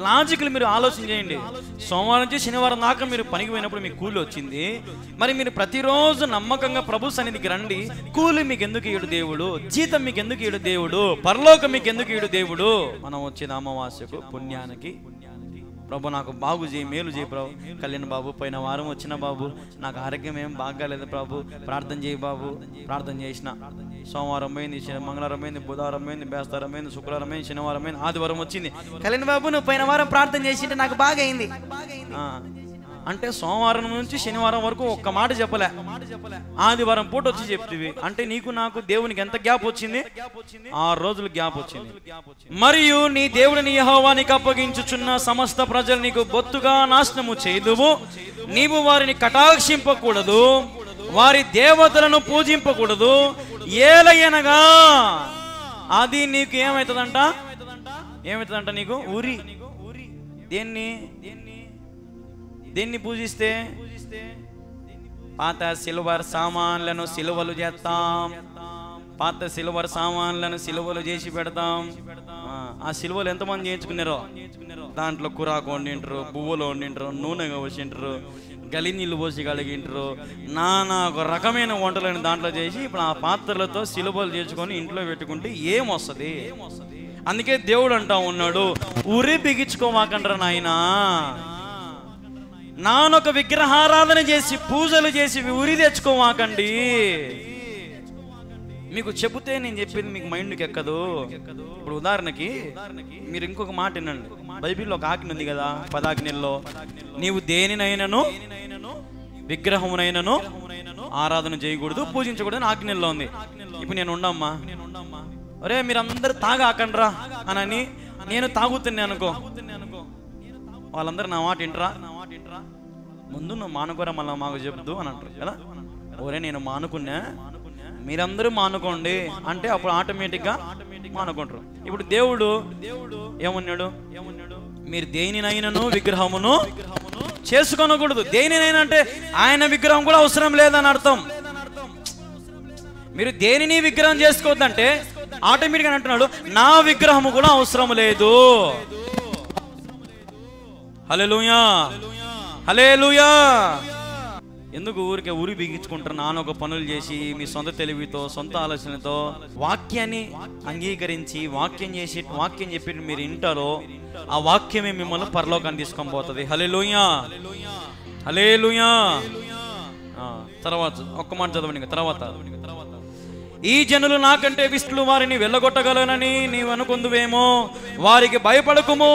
లాజిక్లు మీరు ఆలోచన చేయండి. సోమవారం నుంచి శనివారం దాకా మీరు పనికి పోయినప్పుడు మీకు కూలి వచ్చింది. మరి మీరు ప్రతిరోజు నమ్మకంగా ప్రభు సన్నిధికి రండి. కూలి మీకు ఎందుకు ఇయ్యడు దేవుడు? జీతం మీకు ఎందుకు ఇయ్యడు దేవుడు? పరలోకం మీకు ఎందుకు ఇయ్యడు దేవుడు? మనం వచ్చిన అమావాస్యకు పుణ్యానికి ప్రభు నాకు బాగు చేయి, మేలు చేయి ప్రభు. కళ్యాణ్ బాబు పోయిన వారం వచ్చిన బాబు, నాకు ఆరోగ్యం ఏం బాగాలేదు ప్రభు, ప్రార్థన చేయి బాబు. ప్రార్థన చేసిన. సోమవారం పోయింది, మంగళవారం పోయింది, బుధవారం పోయింది, బేస్తారం పోయింది, శుక్రవారం పోయింది, శనివారం పోయింది, ఆదివారం వచ్చింది. కళ్యాణ్ బాబు నువ్వు పోయిన వారం ప్రార్థన చేసింటే నాకు బాగా అయింది అంటే సోమవారం నుంచి శనివారం వరకు ఒక్క మాట చెప్పలే, ఆదివారం పూట వచ్చి చెప్తివి అంటే నీకు నాకు దేవునికి ఎంత గ్యాప్ వచ్చింది? 6 రోజులు గ్యాప్ వచ్చింది. మరియు నీ దేవుడిని యెహోవా నీకు అప్పగించుచున్న సమస్త ప్రజలు నీకు బొత్తుగా నాశనము చేయుదువు. నీవు వారిని కటాక్షింపకూడదు, వారి దేవతలను పూజింపకూడదు. ఏలయనగా అది నీకు ఏమవుతుందంట? నీకు ఉరి. దేన్ని పూజిస్తే? పాత సిల్వర్ సామాన్లను సిలువలు చేస్తాం. పాత సిల్వర్ సామాన్లను సిలువలు చేసి పెడతాం. ఆ సిలువలు ఎంతమంది చేయించుకున్నారో దాంట్లో కురాకు వండింటారు, పువ్వులు వండింటారు, నూనె పోసింటారు, గలి నీళ్ళు పోసి కడిగింటారు, నానా ఒక రకమైన వంటలను దాంట్లో చేసి ఇప్పుడు ఆ పాత్రలతో సిలువలు చేసుకొని ఇంట్లో పెట్టుకుంటే ఏమొస్తుంది? అందుకే దేవుడు అంటా ఉన్నాడు, ఉరి బిగించుకోమాకంటారా నాయనా. నానొక విగ్రహారాధన చేసి పూజలు చేసి ఉరి తెచ్చుకోమాకండి. మీకు చెబితే నేను చెప్పింది మీకు మైండ్కి ఎక్కదు. ఇప్పుడు ఉదాహరణకి మీరు ఇంకొక మాట వినండి. బైబిల్లో ఒక ఆజ్ఞ ఉంది కదా, 10 ఆజ్ఞల్లో, నీవు దేనినైనాను విగ్రహమునైనాను ఆరాధన చేయకూడదు, పూజించకూడదు అని ఆజ్ఞల్లో ఉంది. ఇప్పుడు నేను ఉండమ్మా, ఒరే మీరందరూ తాగాకండ్రా అని నేను తాగుతున్నా అనుకో, వాళ్ళందరూ నా మాట వింటరా? ముందు నువ్వు మానుకోరా మళ్ళీ మాకు చెబుతూ అని అంటారు కదా. ఒరే నేను మానుకున్నా, మీరందరూ మానుకోండి అంటే అప్పుడు ఆటోమేటిక్గా మానుకుంటారు. ఇప్పుడు దేవుడు ఏమన్నాడు? మీరు దేనినైనాను విగ్రహమును చేసుకొనకూడదు. దేనినైనా అంటే ఆయన విగ్రహం కూడా అవసరం లేదని అర్థం. మీరు దేనిని విగ్రహం చేసుకోవద్దంటే ఆటోమేటిక్గా అంటున్నాడు, నా విగ్రహము కూడా అవసరం లేదు. హల్లెలూయా, హల్లెలూయా. ఎందుకు ఊరికే ఊరి బిగించుకుంటారు నానొక పనులు చేసి మీ సొంత తెలివితో సొంత ఆలోచనతో వాక్యాన్ని అంగీకరించి వాక్యం చెప్పి మీరు వింటారో ఆ వాక్యమే మిమ్మల్ని పరలోకాన్ని తీసుకొని పోతుంది. హల్లెలూయా, హల్లెలూయా. తర్వాత ఒక్క మాట చదవండి. తర్వాత ఈ జనులు నాకంటే విష్ణులు వారిని వెళ్ళగొట్టగలనని నీవు అనుకుందువేమో, వారికి భయపడకుము.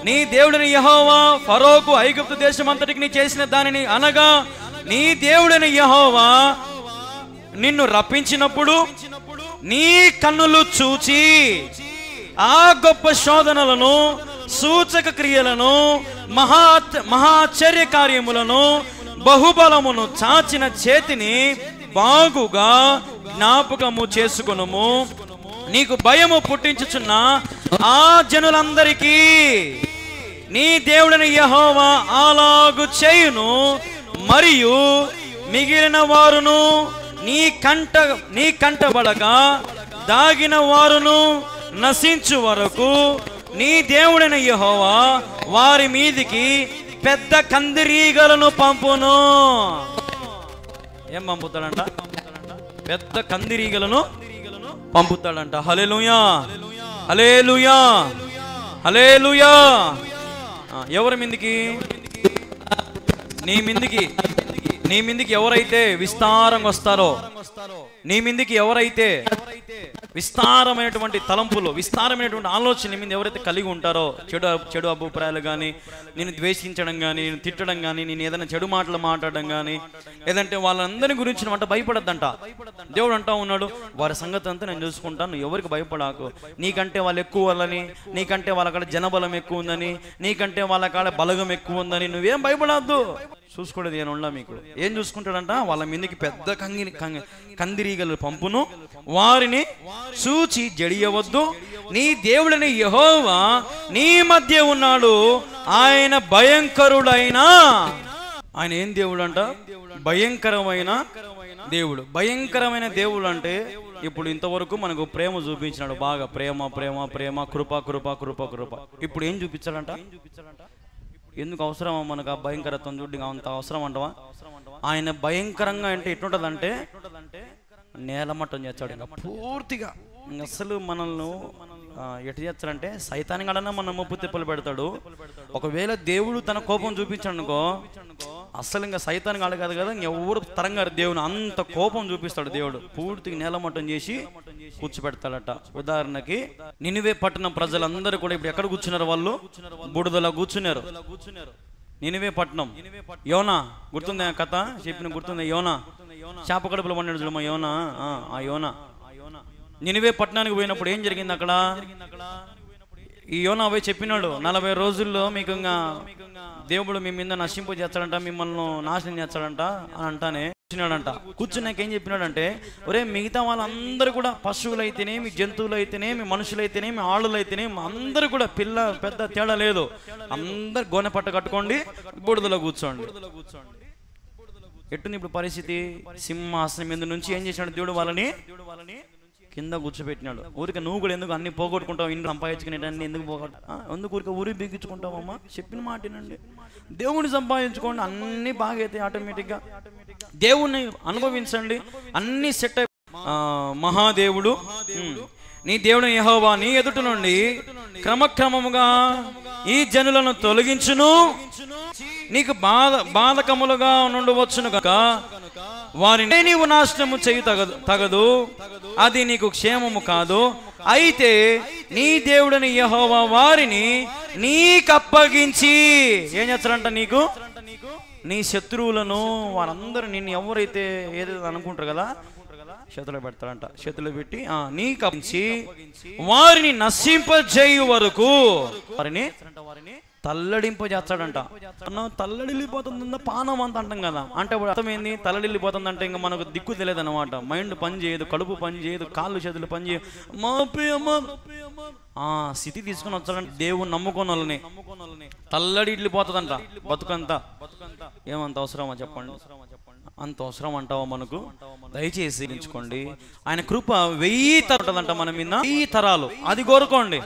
నీ దేవుడిని యెహోవా ఫరోకు ఐగుప్తు దేశమంతటికి నీ చేసిన దానిని అనగా నీ దేవుడిని యెహోవా నిన్ను రప్పించినప్పుడు నీ కన్నులు చూచి ఆ గొప్ప శోధనలను సూచక క్రియలను మహాచర్య కార్యములను బహుబలమును చాచిన చేతిని బాగుగా జ్ఞాపకము చేసుకొనుము. నీకు భయము పుట్టించుచున్న ఆ జనులందరికీ నీ దేవుడిని యెహోవా అలాగు చేయును. మరియు మిగిలిన వారును నీ కంటబడగా దాగిన వారును నశించు వరకు నీ దేవుడైన యెహోవా వారి మీదికి పెద్ద కందిరీగలను పంపును. ఏం పంపుతాడంట? పెద్ద కందిరీగలను పంపుతాడంట. హల్లెలూయా, హల్లెలూయా, హల్లెలూయా. ఎవరి మీదికి? నీ మీదికి ఎవరైతే విస్తారంగా వస్తారో, నీ మీదికి ఎవరైతే విస్తారమైనటువంటి తలంపులు విస్తారమైనటువంటి ఆలోచన మీద ఎవరైతే కలిగి ఉంటారో, చెడు అభిప్రాయాలు కానీ, నేను ద్వేషించడం కానీ, నేను తిట్టడం కానీ, నేను ఏదైనా చెడు మాటలు మాట్లాడడం కానీ, ఏదంటే వాళ్ళందరి గురించి అంట భయపడద్దంట. దేవుడు అంటా ఉన్నాడు, వారి సంగతి అంతా నేను చూసుకుంటాను, నువ్వు ఎవరికి భయపడాకు. నీకంటే వాళ్ళు ఎక్కువ వాళ్ళని, నీకంటే వాళ్ళ కాడ జనబలం ఎక్కువ ఉందని, నీకంటే వాళ్ళ కాడ బలగం ఎక్కువ ఉందని నువ్వేం భయపడద్దు. చూసుకోలేదు నేను ఉండా మీకు ఏం చూసుకుంటాడంట? వాళ్ళ మీదకి పెద్ద కందిరీగలు పంపును, వారిని చూచి జడియవద్దు. నీ దేవుడిని యెహోవా నీ మధ్య ఉన్నాడు, ఆయన భయంకరుడైన. ఆయన ఏం దేవుడు అంట? భయంకరమైన దేవుడు. భయంకరమైన దేవుడు అంటే ఇప్పుడు ఇంతవరకు మనకు ప్రేమ చూపించినాడు, బాగా ప్రేమ ప్రేమ ప్రేమ, కృప కృప కృప కృప. ఇప్పుడు ఏం చూపించాడంట? ఎందుకు అవసరమా మనకు ఆ భయంకరత్వం చూడ్డి? అంత అవసరం అంటవా? ఆయన భయంకరంగా అంటే ఎట్లుంటదంటే నేలమట్టం చేస్తాడు ఇంకా పూర్తిగా. అసలు మనల్ని ఎటు చేస్తాడంటే సైతాన్ని గడన మన ముప్పు తిప్పలు పెడతాడు. ఒకవేళ దేవుడు తన కోపం చూపించాడు అనుకో, అసలు ఇంకా సైతాన్ని కాదు కదా కదా ఎవరు తరంగారు దేవుని అంత కోపం చూపిస్తాడు దేవుడు. పూర్తిగా నేలమట్టం చేసి కూర్చోబెడతాడట. ఉదాహరణకి నినివే పట్టణం ప్రజలందరూ కూడా ఇప్పుడు ఎక్కడ కూర్చున్నారు? వాళ్ళు బుడదలా కూర్చున్నారు. నినివే పట్టణం, యోనా గుర్తుందా కథ? చెప్పిన గుర్తుందా? యోనా చేప కడుపులో పడినాడు చూడమ్మా, యోనా. ఆ యోనా నినివే పట్టణానికి పోయినప్పుడు ఏం జరిగింది అక్కడ? ఈ యోనా పోయి చెప్పినాడు, 40 రోజుల్లో మీకు ఇంకా దేవుడు మీ మీద నశింపు చేస్తాడంట, మిమ్మల్ని నాశనం చేస్తాడంట అని అంటానే కూర్చున్నాడంట. కూర్చున్నాక ఏం చెప్పినాడంటే, ఒరే మిగతా వాళ్ళందరూ కూడా పశువులు అయితేనేమి, జంతువులు అయితేనేమి, మనుషులు అయితేనేమి, ఆళ్ళులు అయితేనేమి అందరూ కూడా పిల్ల పెద్ద తేడా లేదు, అందరు గోనె పట్ట కట్టుకోండి, బూడిదలో కూర్చోండి. ఎట్టుంది ఇప్పుడు పరిస్థితి? సింహాసనం మీద నుంచి ఏం చేసినాడు దేవుడు? వాళ్ళని కింద కూర్చోబెట్టినాడు. ఊరికే నువ్వు కూడా ఎందుకు అన్ని పోగొట్టుకుంటావు? ఇంట్లో సంపాదించుకునేటన్ని ఎందుకు ఎందుకు ఊరికే ఊరి బిగించుకుంటావమ్మా? చెప్పిన మాట వినండి. దేవుడిని సంపాదించుకోండి, అన్ని బాగా అయితే ఆటోమేటిక్గా. దేవుణ్ణి అనుభవించండి, అన్ని సెట్ అయి. మహాదేవుడు నీ దేవుడు యెహోవా నీ ఎదుట నుండి క్రమక్రమముగా ఈ జనులను తొలగించును, నీకు బాధకములుగా నుండవచ్చును కనుక వారిని నీవు నాశనము చేయు తగదు, అది నీకు క్షేమము కాదు. అయితే నీ దేవుడిని యెహోవా వారిని నీకు అప్పగించి ఏం చేస్తారంట? నీకు నీ శత్రువులను, వారందరూ నిన్ను ఎవరైతే ఏదైతే అనుకుంటారు కదా చేతులు పెడతాడంట. చేతులు పెట్టి నీకు అప్పగించి వారిని నశింపజేయు వరకు వారిని తల్లడింప చేస్తాడంట. తల్లడిల్లిపోతుందా పానం అంత అంటాం కదా, అంటే అర్థమైంది తల్లడిల్లిపోతుంది అంటే ఇంకా మనకు దిక్కు తెలియదు అనమాట. మైండ్ పని చేయదు, కడుపు పని చేయదు, కాళ్ళు చేతులు పని చేయదు. స్థితి తీసుకుని వచ్చాడంట దేవుని నమ్ముకోని వాళ్ళని. తల్లడిల్లిపోతుందంట బతుకంతా. ఏమంత అవసరమా చెప్పండి? అంత అవసరం అంటావా మనకు? దయచేసి ఎంచుకోండి. ఆయన కృప 1000 తరాలు ఉంటుందంట మన మీద, 1000 తరాలు. అది కోరుకోండి.